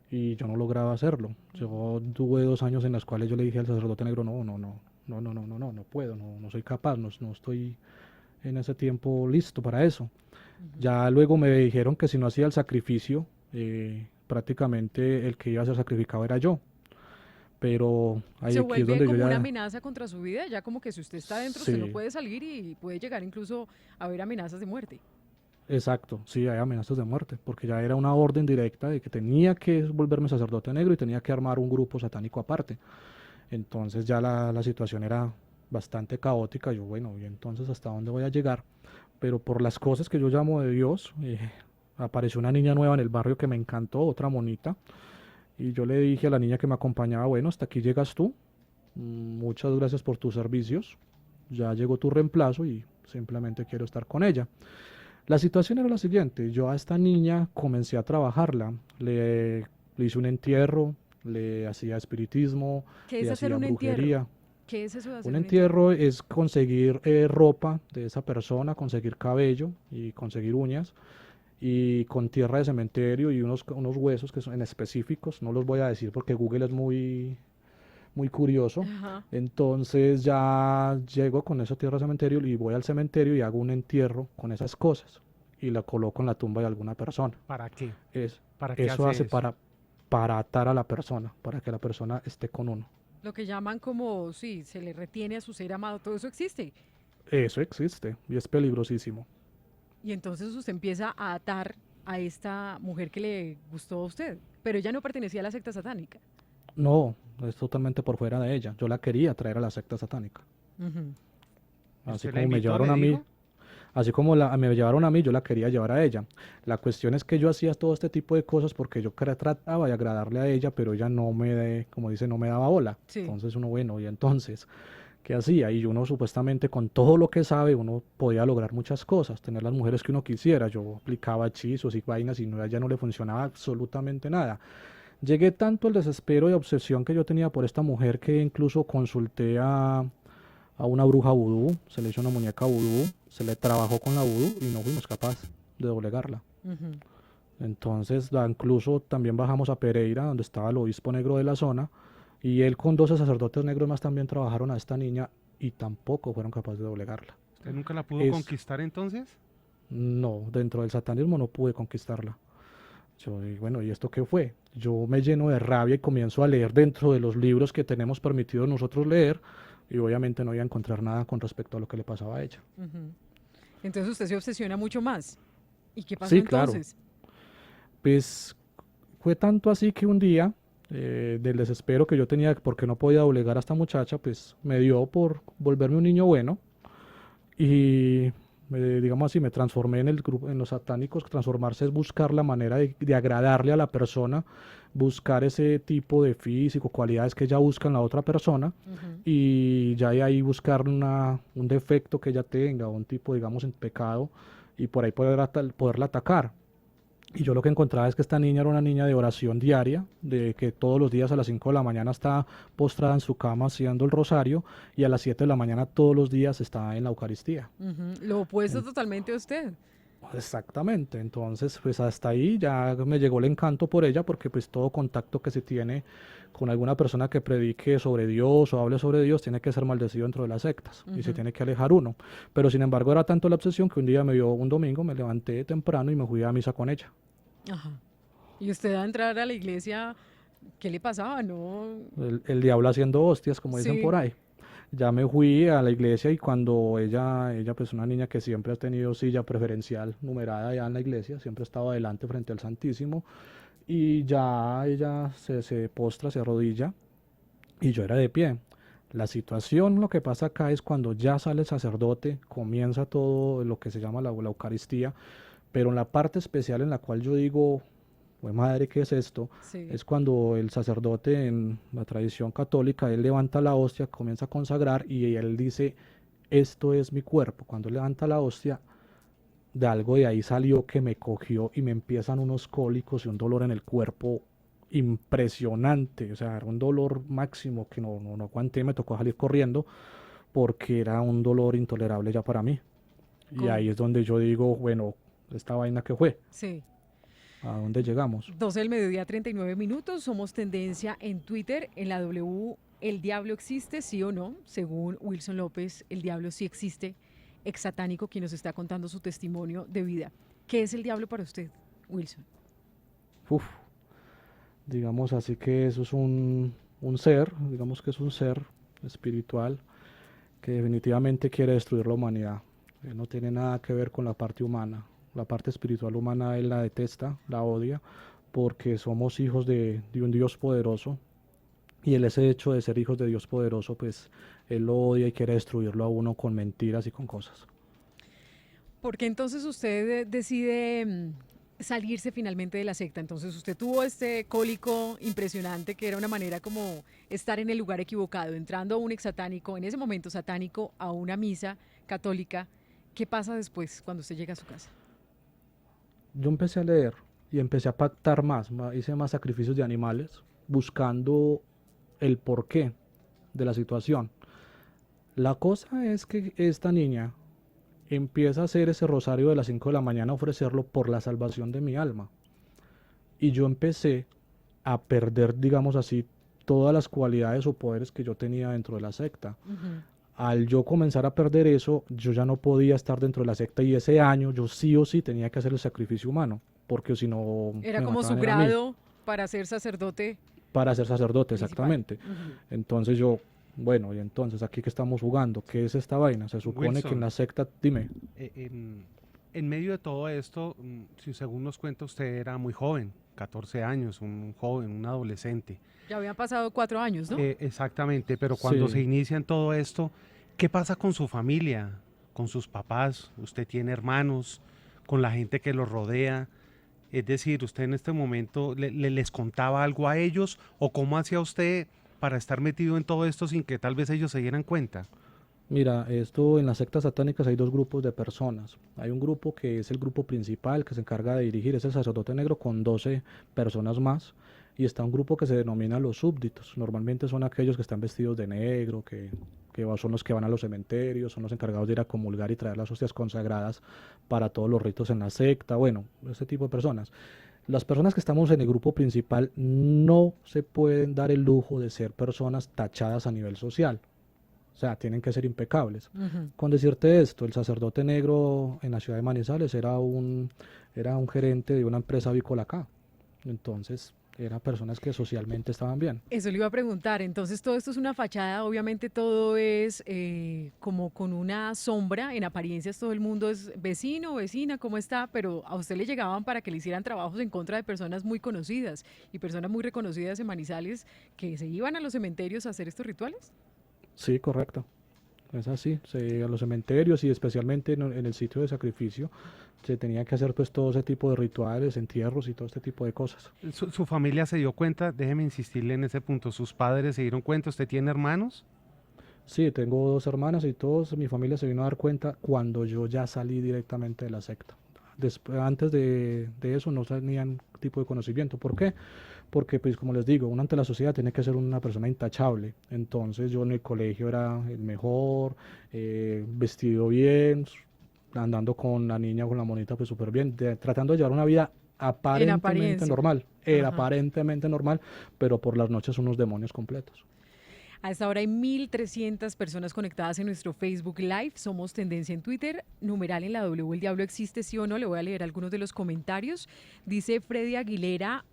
Y yo no lograba hacerlo. Yo tuve 2 años en los cuales yo le dije al sacerdote negro, no puedo, no soy capaz, no estoy en ese tiempo listo para eso. Ya luego me dijeron que si no hacía el sacrificio, prácticamente el que iba a ser sacrificado era yo. Pero ahí se aquí es vuelve donde como yo una ya... amenaza contra su vida, ya como que si usted está dentro, Sí. usted no puede salir y puede llegar incluso a haber amenazas de muerte. Exacto, sí, hay amenazas de muerte, porque ya era una orden directa de que tenía que volverme sacerdote negro y tenía que armar un grupo satánico aparte. Entonces ya la situación era bastante caótica. Yo, bueno, ¿y entonces hasta dónde voy a llegar? Pero por las cosas que yo llamo de Dios, apareció una niña nueva en el barrio que me encantó, otra monita, y yo le dije a la niña que me acompañaba, bueno, hasta aquí llegas tú, muchas gracias por tus servicios, ya llegó tu reemplazo y simplemente quiero estar con ella. La situación era la siguiente, yo a esta niña comencé a trabajarla, le hice un entierro, le hacía espiritismo, ¿Qué es le hacer hacía un entierro? brujería. ¿Qué es eso de hacer Un entierro es conseguir ropa de esa persona, conseguir cabello y conseguir uñas, y con tierra de cementerio y unos huesos que son en específicos, no los voy a decir porque Google es muy curioso. Ajá. Entonces ya llego con esa tierra de cementerio y voy al cementerio y hago un entierro con esas cosas y la coloco en la tumba de alguna persona. ¿Para qué? Es, ¿Para qué eso hace hace eso? para atar a la persona, para que la persona esté con uno. Lo que llaman como, sí, se le retiene a su ser amado, todo eso existe. Eso existe y es peligrosísimo. Y entonces usted empieza a atar a esta mujer que le gustó a usted, pero ella no pertenecía a la secta satánica. No, es totalmente por fuera de ella. Yo la quería traer a la secta satánica. Ujú. Así ¿Usted la como me invitó, llevaron le a mí, dijo? así como me llevaron a mí, yo la quería llevar a ella. La cuestión es que yo hacía todo este tipo de cosas porque yo trataba de agradarle a ella, pero ella no como dice, no me daba bola. Sí. Entonces uno, bueno, y entonces, ¿qué hacía? Y uno supuestamente con todo lo que sabe, uno podía lograr muchas cosas, tener las mujeres que uno quisiera. Yo aplicaba hechizos y vainas y a ella no le funcionaba absolutamente nada. Llegué tanto al desespero y obsesión que yo tenía por esta mujer que incluso consulté a una bruja vudú, se le hizo una muñeca vudú, se le trabajó con la vudú y no fuimos capaces de doblegarla. Ujú. Entonces, incluso también bajamos a Pereira, donde estaba el obispo negro de la zona, y él con 12 sacerdotes negros más también trabajaron a esta niña y tampoco fueron capaces de doblegarla. ¿Usted nunca la pudo Es- conquistar entonces? No, dentro del satanismo no pude conquistarla. Yo, y bueno, ¿y esto qué fue? Yo me lleno de rabia y comienzo a leer dentro de los libros que tenemos permitido nosotros leer, y obviamente no iba a encontrar nada con respecto a lo que le pasaba a ella. Ujú. Entonces usted se obsesiona mucho más. ¿Y qué pasó Sí, claro. entonces? Pues fue tanto así que un día, del desespero que yo tenía porque no podía doblegar a esta muchacha, pues me dio por volverme un niño bueno y, digamos así, me transformé en el grupo, en los satánicos. Transformarse es buscar la manera de agradarle a la persona, buscar ese tipo de físico, cualidades que ella busca en la otra persona, Ujú. y ya de ahí buscar un defecto que ella tenga, un tipo, digamos, en pecado, y por ahí poderla atacar. Y yo lo que encontraba es que esta niña era una niña de oración diaria, de que todos los días a las 5 de la mañana está postrada en su cama haciendo el rosario, y a las 7 de la mañana todos los días está en la Eucaristía. Ujú. Lo opuesto totalmente a usted. Exactamente, entonces pues hasta ahí ya me llegó el encanto por ella, porque pues todo contacto que se tiene con alguna persona que predique sobre Dios o hable sobre Dios tiene que ser maldecido dentro de las sectas y se Ujú. tiene que alejar uno. Pero sin embargo era tanto la obsesión que un día un domingo me levanté temprano y me fui a misa con ella. Ajá. Y usted a entrar a la iglesia, ¿qué le pasaba? No. El diablo haciendo hostias, como dicen Sí. por ahí. Ya me fui a la iglesia, y cuando ella pues una niña que siempre ha tenido silla preferencial numerada ya en la iglesia, siempre ha estado adelante frente al Santísimo, y ya ella se postra, se arrodilla, y yo era de pie. La situación, lo que pasa acá es cuando ya sale el sacerdote, comienza todo lo que se llama la Eucaristía, pero en la parte especial en la cual yo digo, "Jue madre, ¿qué es esto?", Sí. es cuando el sacerdote en la tradición católica, él levanta la hostia, comienza a consagrar y él dice, esto es mi cuerpo. Cuando él levanta la hostia, de algo de ahí salió que me cogió y me empiezan unos cólicos y un dolor en el cuerpo impresionante. O sea, era un dolor máximo que no aguanté, me tocó salir corriendo porque era un dolor intolerable ya para mí. Y ¿Cómo? ahí es donde yo digo, bueno, esta vaina que fue, Sí. ¿a dónde llegamos? 12 del mediodía, 39 minutos. Somos tendencia en Twitter, en la W. ¿El diablo existe, sí o no? Según Wilson López, el diablo sí existe. Ex satánico, quien nos está contando su testimonio de vida. ¿Qué es el diablo para usted, Wilson? Uf, digamos así que eso es un ser, digamos que es un ser espiritual que definitivamente quiere destruir la humanidad. No tiene nada que ver con la parte humana. La parte espiritual humana él la detesta, la odia, porque somos hijos de un Dios poderoso. Y ese hecho de ser hijos de Dios poderoso, pues él lo odia y quiere destruirlo a uno con mentiras y con cosas. ¿Por qué entonces usted decide salirse finalmente de la secta? Entonces usted tuvo este cólico impresionante que era una manera como estar en el lugar equivocado, entrando a un ex satánico, en ese momento satánico, a una misa católica. ¿Qué pasa después cuando usted llega a su casa? Yo empecé a leer y empecé a pactar más, hice más sacrificios de animales, buscando el porqué de la situación. La cosa es que esta niña empieza a hacer ese rosario de las 5 de la mañana, a ofrecerlo por la salvación de mi alma. Y yo empecé a perder, digamos así, todas las cualidades o poderes que yo tenía dentro de la secta. Ujú. Al yo comenzar a perder eso, yo ya no podía estar dentro de la secta, y ese año yo sí o sí tenía que hacer el sacrificio humano, porque si no Era me como su mataban a mí. grado para ser sacerdote. Para ser sacerdote, principal. exactamente. Entonces yo, bueno, y entonces aquí que estamos jugando, ¿qué es esta vaina? Se supone que en Wilson. la secta, dime. En medio de todo esto, si según nos cuenta usted era muy joven, 14 años, un joven, un adolescente. Ya habían pasado 4 años, ¿no? Exactamente, pero cuando Sí. se inicia en todo esto, ¿qué pasa con su familia, con sus papás? ¿Usted tiene hermanos, con la gente que los rodea? Es decir, ¿usted en este momento les contaba algo a ellos o cómo hacía usted para estar metido en todo esto sin que tal vez ellos se dieran cuenta? Mira, esto en las sectas satánicas hay dos grupos de personas. Hay un grupo que es el grupo principal que se encarga de dirigir, es el sacerdote negro con 12 personas más. Y está un grupo que se denomina los súbditos. Normalmente son aquellos que están vestidos de negro, que son los que van a los cementerios, son los encargados de ir a comulgar y traer las hostias consagradas para todos los ritos en la secta. Bueno, ese tipo de personas. Las personas que estamos en el grupo principal no se pueden dar el lujo de ser personas tachadas a nivel social. O sea, tienen que ser impecables. Con decirte esto, el sacerdote negro en la ciudad de Manizales era un gerente de una empresa avícola acá. Entonces, eran personas que socialmente estaban bien. Eso le iba a preguntar. Entonces, todo esto es una fachada. Obviamente, todo es como con una sombra. En apariencias, todo el mundo es vecino, vecina, ¿cómo está? Pero a usted le llegaban para que le hicieran trabajos en contra de personas muy conocidas y personas muy reconocidas en Manizales que se iban a los cementerios a hacer estos rituales. Sí, correcto. Es así. A los cementerios y especialmente en el sitio de sacrificio se tenía que hacer pues todo ese tipo de rituales, entierros y todo este tipo de cosas. ¿Su familia se dio cuenta? Déjeme insistirle en ese punto. ¿Sus padres se dieron cuenta? ¿Usted tiene hermanos? Sí, tengo 2 hermanas y todos, mi familia se vino a dar cuenta cuando yo ya salí directamente de la secta. Antes de eso no tenían tipo de conocimiento. ¿Por qué? Porque, pues, como les digo, uno ante la sociedad tiene que ser una persona intachable. Entonces yo en el colegio era el mejor, vestido bien, andando con la niña, con la monita, pues súper bien, tratando de llevar una vida aparentemente apariencia. normal. Era Ajá. aparentemente normal, pero por las noches unos demonios completos. A esta hora hay 1.300 personas conectadas en nuestro Facebook Live. Somos Tendencia en Twitter. Numeral en la W. ¿El diablo existe, sí o no? Le voy a leer algunos de los comentarios. Dice Freddy Aguilera,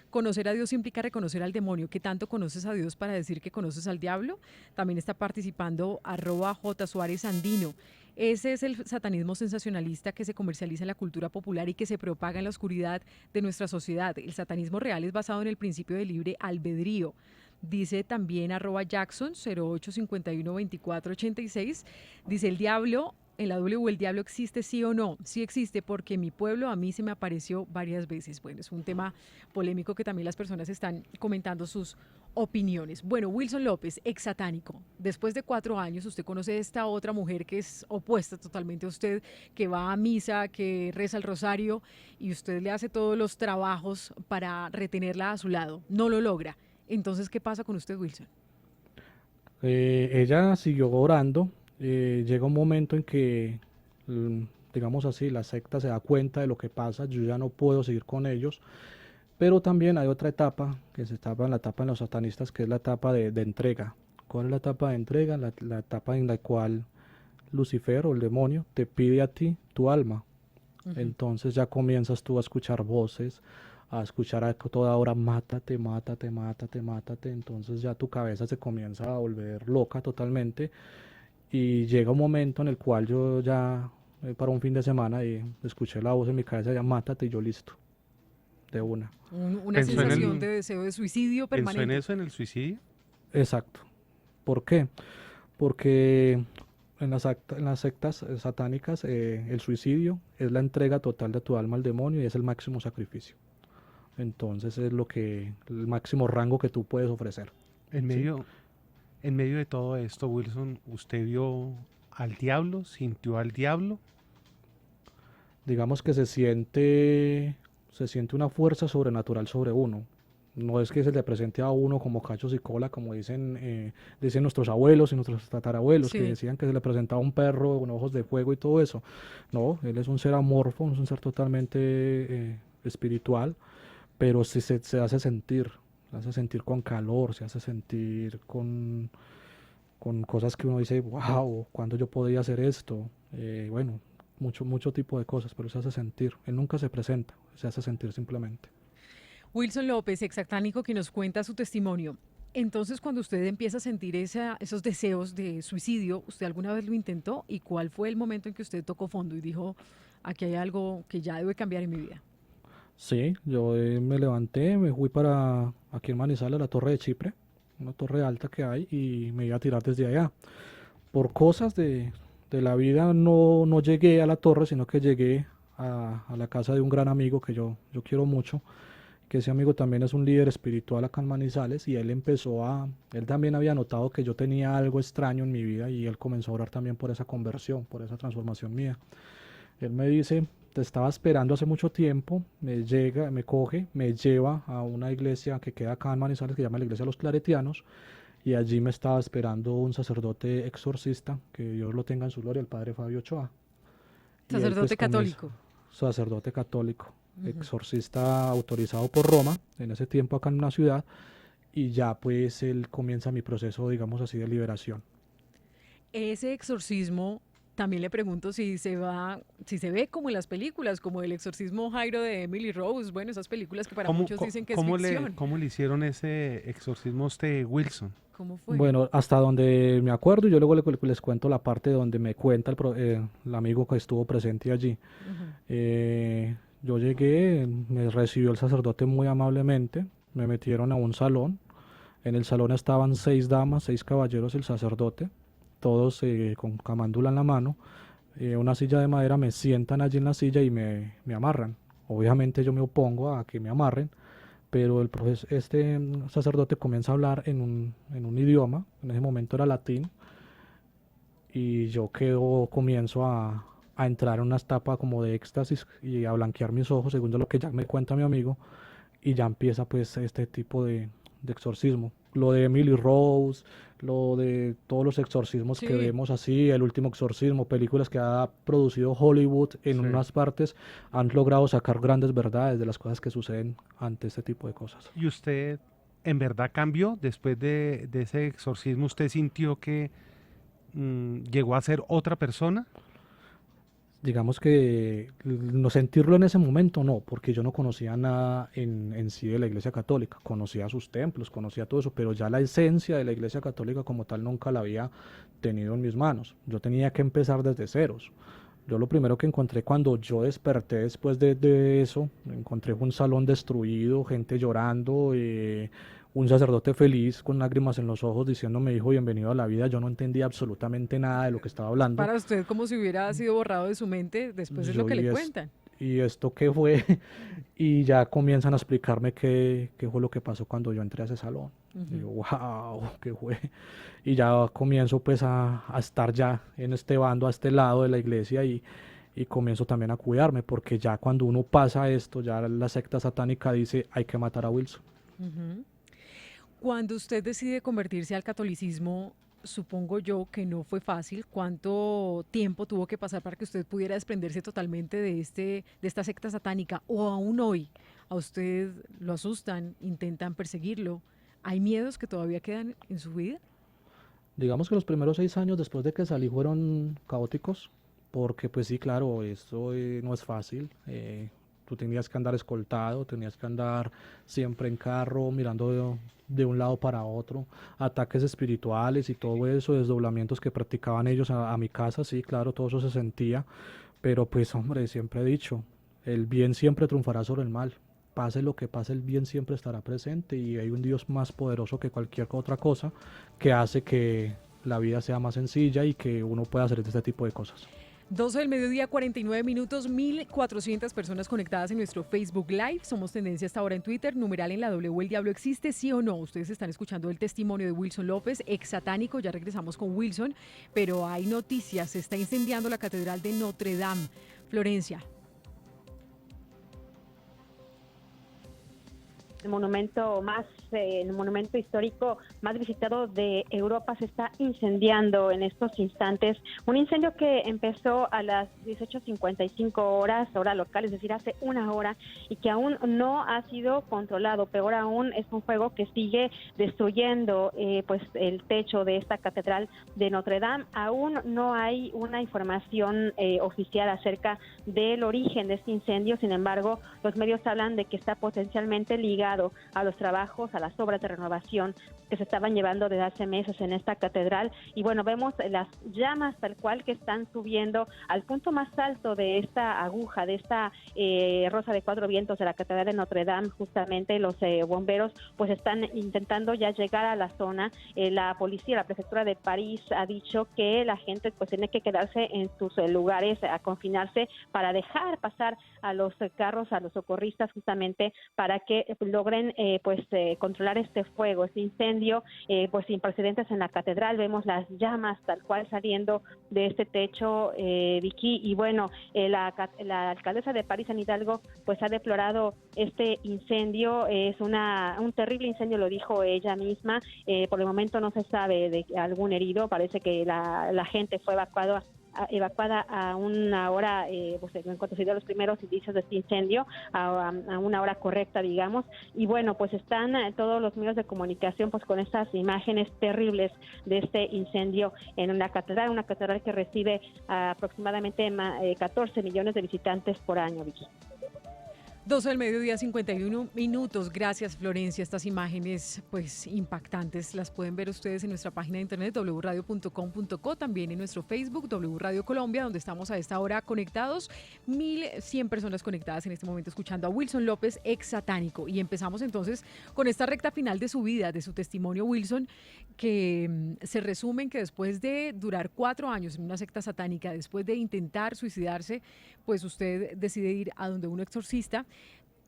conocer a Dios implica reconocer al demonio. ¿Qué tanto conoces a Dios para decir que conoces al diablo? También está participando @J Suárez Andino. Ese es el satanismo sensacionalista que se comercializa en la cultura popular y que se propaga en la oscuridad de nuestra sociedad. El satanismo real es basado en el principio de libre albedrío. Dice también @Jackson 08512486. Dice el diablo, en la W, ¿el diablo existe sí o no? Sí existe porque mi pueblo a mí se me apareció varias veces. Bueno, es un tema polémico que también las personas están comentando sus opiniones. Bueno, Wilson López, ex satánico. Después de 4 años, usted conoce a esta otra mujer que es opuesta totalmente a usted, que va a misa, que reza el rosario y usted le hace todos los trabajos para retenerla a su lado. No lo logra. Entonces, ¿qué pasa con usted, Wilson? Ella siguió orando. Llega un momento en que, digamos así, la secta se da cuenta de lo que pasa. Yo ya no puedo seguir con ellos. Pero también hay otra etapa, que se etapa en la etapa en los satanistas, que es la etapa de entrega. ¿Cuál es la etapa de entrega? La etapa en la cual Lucifer o el demonio te pide a ti tu alma. Entonces ya comienzas tú a escuchar voces, a escuchar a toda hora mátate, mátate, mátate, mátate. Entonces ya tu cabeza se comienza a volver loca totalmente. Y llega un momento en el cual yo ya, para un fin de semana, y escuché la voz en mi cabeza, ya mátate, y yo listo, de una. Una sensación de deseo de suicidio permanente. ¿Pensó en eso, en el suicidio? Exacto. ¿Por qué? Porque en las sectas satánicas el suicidio es la entrega total de tu alma al demonio y es el máximo sacrificio. Entonces es el máximo rango que tú puedes ofrecer. En medio de todo esto, Wilson, ¿usted vio al diablo? ¿Sintió al diablo? Digamos que se siente una fuerza sobrenatural sobre uno. No es que se le presente a uno como cachos y cola, como dicen nuestros abuelos y nuestros tatarabuelos, Sí. que decían que se le presentaba un perro con ojos de fuego y todo eso. No, él es un ser amorfo, es un ser totalmente espiritual, pero sí se hace sentir con calor, se hace sentir con cosas que uno dice, wow, ¿cuándo yo podía hacer esto? Bueno, mucho tipo de cosas, pero se hace sentir. Él nunca se presenta, se hace sentir simplemente. Wilson López, exsatánico, que nos cuenta su testimonio. Entonces, cuando usted empieza a sentir esos deseos de suicidio, ¿usted alguna vez lo intentó? ¿Y cuál fue el momento en que usted tocó fondo y dijo, aquí hay algo que ya debe cambiar en mi vida? Sí, yo me levanté, me fui para aquí en Manizales, la Torre de Chipre, una torre alta que hay, y me iba a tirar desde allá. Por cosas de la vida no llegué a la torre, sino que llegué a la casa de un gran amigo que yo quiero mucho, que ese amigo también es un líder espiritual acá en Manizales, y él también había notado que yo tenía algo extraño en mi vida, y él comenzó a orar también por esa conversión, por esa transformación mía. Él me dice, te estaba esperando hace mucho tiempo, me coge, me lleva a una iglesia que queda acá en Manizales, que se llama la Iglesia de los Claretianos, y allí me estaba esperando un sacerdote exorcista, que Dios lo tenga en su gloria, el padre Fabio Ochoa. ¿Sacerdote católico? Sacerdote católico, exorcista autorizado por Roma, en ese tiempo acá en una ciudad, y ya pues él comienza mi proceso, digamos así, de liberación. Ese exorcismo, también le pregunto si se ve como en las películas, como el exorcismo Jairo de Emily Rose, bueno, esas películas que para muchos dicen que es ficción. ¿Cómo le hicieron ese exorcismo a usted, Wilson? ¿Cómo fue? Bueno, hasta donde me acuerdo, yo luego les cuento la parte donde me cuenta el amigo que estuvo presente allí. Yo llegué, me recibió el sacerdote muy amablemente, me metieron a un salón. En el salón estaban 6 damas, 6 caballeros, el sacerdote, todos con camándula en la mano, una silla de madera, me sientan allí en la silla y me amarran. Obviamente yo me opongo a que me amarren, pero este sacerdote comienza a hablar en un idioma, en ese momento era latín, y yo comienzo a entrar en una etapa como de éxtasis y a blanquear mis ojos, según lo que ya me cuenta mi amigo, y ya empieza pues este tipo de exorcismo. Lo de Emily Rose, lo de todos los exorcismos que vemos así, el último exorcismo, películas que ha producido Hollywood en unas partes, han logrado sacar grandes verdades de las cosas que suceden ante este tipo de cosas. ¿Y usted en verdad cambió después de ese exorcismo? ¿Usted sintió que llegó a ser otra persona? Digamos que no sentirlo en ese momento no, porque yo no conocía nada en sí de la Iglesia Católica, conocía sus templos, conocía todo eso, pero ya la esencia de la Iglesia Católica como tal nunca la había tenido en mis manos. Yo tenía que empezar desde ceros. Yo lo primero que encontré cuando yo desperté después de eso, encontré un salón destruido, gente llorando, un sacerdote feliz con lágrimas en los ojos diciéndome, hijo, bienvenido a la vida. Yo no entendía absolutamente nada de lo que estaba hablando. Para usted como si hubiera sido borrado de su mente, después es lo que le cuentan. ¿Y esto qué fue? Y ya comienzan a explicarme qué fue lo que pasó cuando yo entré a ese salón. Y yo, wow, ¿qué fue? Y ya comienzo pues a estar ya en este bando, a este lado de la iglesia, y comienzo también a cuidarme, porque ya cuando uno pasa esto, ya la secta satánica dice, hay que matar a Wilson. Cuando usted decide convertirse al catolicismo, supongo yo que no fue fácil. ¿Cuánto tiempo tuvo que pasar para que usted pudiera desprenderse totalmente de esta secta satánica? ¿O aún hoy a usted lo asustan, intentan perseguirlo? ¿Hay miedos que todavía quedan en su vida? Digamos que los primeros 6 años después de que salí fueron caóticos, porque pues sí, claro, esto no es fácil. Tú tenías que andar escoltado, tenías que andar siempre en carro, mirando de un lado para otro, ataques espirituales y todo eso, desdoblamientos que practicaban ellos a mi casa, sí, claro, todo eso se sentía, pero pues hombre, siempre he dicho, el bien siempre triunfará sobre el mal, pase lo que pase, el bien siempre estará presente, y hay un Dios más poderoso que cualquier otra cosa que hace que la vida sea más sencilla y que uno pueda hacer este tipo de cosas. 12 del mediodía, 49 minutos, 1.400 personas conectadas en nuestro Facebook Live. Somos tendencia hasta ahora en Twitter, numeral en la W, ¿el diablo existe, sí o no? Ustedes están escuchando el testimonio de Wilson López, ex satánico, ya regresamos con Wilson, pero hay noticias, se está incendiando la Catedral de Notre Dame. Florencia. El monumento histórico más visitado de Europa se está incendiando en estos instantes. Un incendio que empezó a las 18:55 horas, hora local, es decir, hace 1 hora, y que aún no ha sido controlado. Peor aún, es un fuego que sigue destruyendo pues el techo de esta catedral de Notre Dame. Aún no hay una información oficial acerca del origen de este incendio. Sin embargo, los medios hablan de que está potencialmente ligado a los trabajos, a las obras de renovación que se estaban llevando desde hace meses en esta catedral. Y bueno, vemos las llamas tal cual que están subiendo al punto más alto de esta aguja, de esta rosa de 4 vientos de la catedral de Notre Dame. Justamente los bomberos pues están intentando ya llegar a la zona. La policía, la prefectura de París ha dicho que la gente pues tiene que quedarse en sus lugares, a confinarse para dejar pasar a los carros, a los socorristas, justamente para que logren controlar este fuego, este incendio pues sin precedentes en la catedral. Vemos las llamas tal cual saliendo de este techo, Vicky, y bueno, la alcaldesa de París, Anne Hidalgo, pues ha deplorado este incendio. Es un terrible incendio, lo dijo ella misma. Por el momento no se sabe de algún herido. Parece que la gente fue evacuada a una hora, en cuanto se dio los primeros indicios de este incendio, a una hora correcta, digamos. Y bueno, pues están todos los medios de comunicación pues con estas imágenes terribles de este incendio en una catedral que recibe aproximadamente 14 millones de visitantes por año, Vicky. 12 del mediodía, 51 minutos. Gracias, Florencia. Estas imágenes, pues, impactantes, las pueden ver ustedes en nuestra página de internet wradio.com.co, también en nuestro Facebook, W Radio Colombia, donde estamos a esta hora conectados. 1.100 personas conectadas en este momento escuchando a Wilson López, ex satánico. Y empezamos entonces con esta recta final de su vida, de su testimonio, Wilson, que se resume en que después de durar 4 años en una secta satánica, después de intentar suicidarse, pues usted decide ir a donde un exorcista,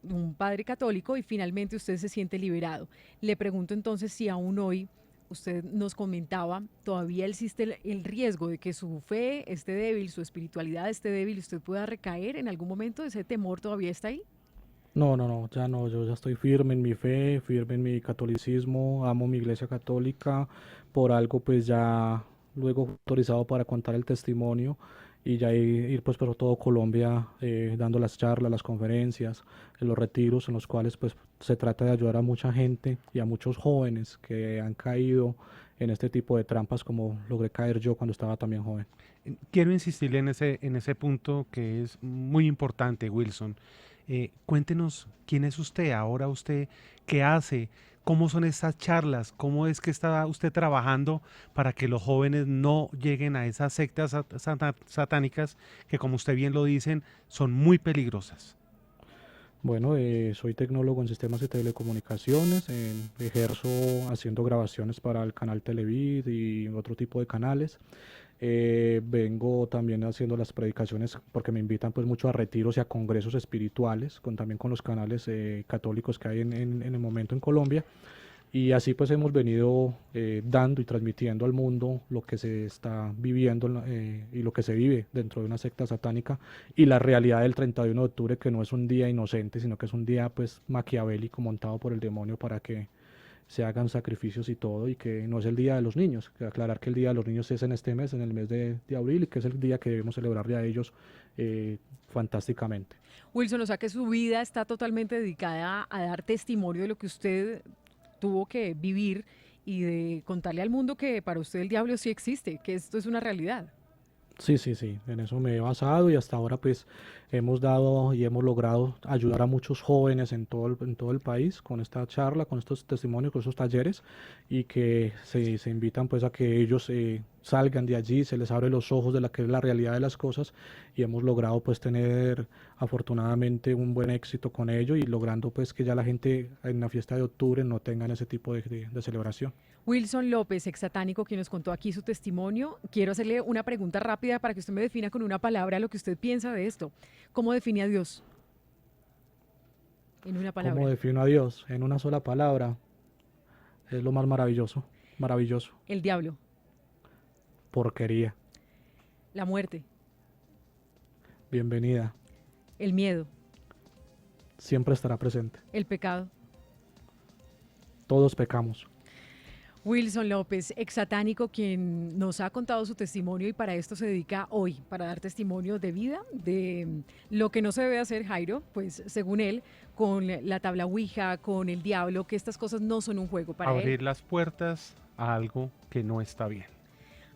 un padre católico, y finalmente usted se siente liberado. Le pregunto entonces si aún hoy, usted nos comentaba, todavía existe el riesgo de que su fe esté débil, su espiritualidad esté débil, y usted pueda recaer en algún momento. ¿Ese temor todavía está ahí? No, ya no, yo ya estoy firme en mi fe, firme en mi catolicismo, amo mi iglesia católica, por algo pues ya luego autorizado para contar el testimonio y ya ir pues por todo Colombia dando las charlas, las conferencias, los retiros en los cuales pues se trata de ayudar a mucha gente y a muchos jóvenes que han caído en este tipo de trampas como logré caer yo cuando estaba también joven. Quiero insistirle en ese punto que es muy importante, Wilson. Cuéntenos quién es usted, ahora usted, qué hace, cómo son estas charlas, cómo es que está usted trabajando para que los jóvenes no lleguen a esas sectas satánicas que, como usted bien lo dicen, son muy peligrosas. Bueno, soy tecnólogo en sistemas de telecomunicaciones, ejerzo haciendo grabaciones para el canal Televid y otro tipo de canales. Vengo también haciendo las predicaciones porque me invitan pues mucho a retiros y a congresos espirituales, también con los canales católicos que hay en el momento en Colombia. Y así pues hemos venido dando y transmitiendo al mundo lo que se está viviendo y lo que se vive dentro de una secta satánica y la realidad del 31 de octubre, que no es un día inocente, sino que es un día pues maquiavélico montado por el demonio para que se hagan sacrificios y todo, y que no es el Día de los Niños. Que aclarar que el Día de los Niños es en este mes, en el mes de abril, y que es el día que debemos celebrarle a ellos fantásticamente. Wilson, o sea que su vida está totalmente dedicada a dar testimonio de lo que usted tuvo que vivir y de contarle al mundo que para usted el diablo sí existe, que esto es una realidad. Sí, en eso me he basado y hasta ahora pues hemos dado y hemos logrado ayudar a muchos jóvenes en todo el país con esta charla, con estos testimonios, con estos talleres, y que se invitan pues a que ellos salgan de allí, se les abre los ojos de la que es la realidad de las cosas, y hemos logrado pues tener afortunadamente un buen éxito con ello y logrando pues que ya la gente en la fiesta de octubre no tengan ese tipo de celebración. Wilson López, ex satánico, quien nos contó aquí su testimonio. Quiero hacerle una pregunta rápida para que usted me defina con una palabra lo que usted piensa de esto. ¿Cómo define a Dios? En una palabra. ¿Cómo defino a Dios? En una sola palabra. Es lo más maravilloso. Maravilloso. El diablo. Porquería. La muerte. Bienvenida. El miedo. Siempre estará presente. El pecado. Todos pecamos. Wilson López, ex satánico, quien nos ha contado su testimonio y para esto se dedica hoy, para dar testimonio de vida, de lo que no se debe hacer, Jairo, pues según él, con la tabla Ouija, con el diablo, que estas cosas no son un juego para él. Abrir las puertas a algo que no está bien.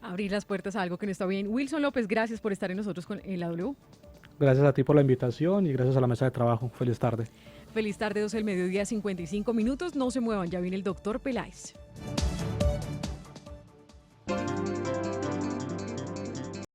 Abrir las puertas a algo que no está bien. Wilson López, gracias por estar en nosotros en la W. Gracias a ti por la invitación y gracias a la mesa de trabajo. Feliz tarde. Feliz tarde, 12 del mediodía, 55 minutos. No se muevan, ya viene el doctor Peláez.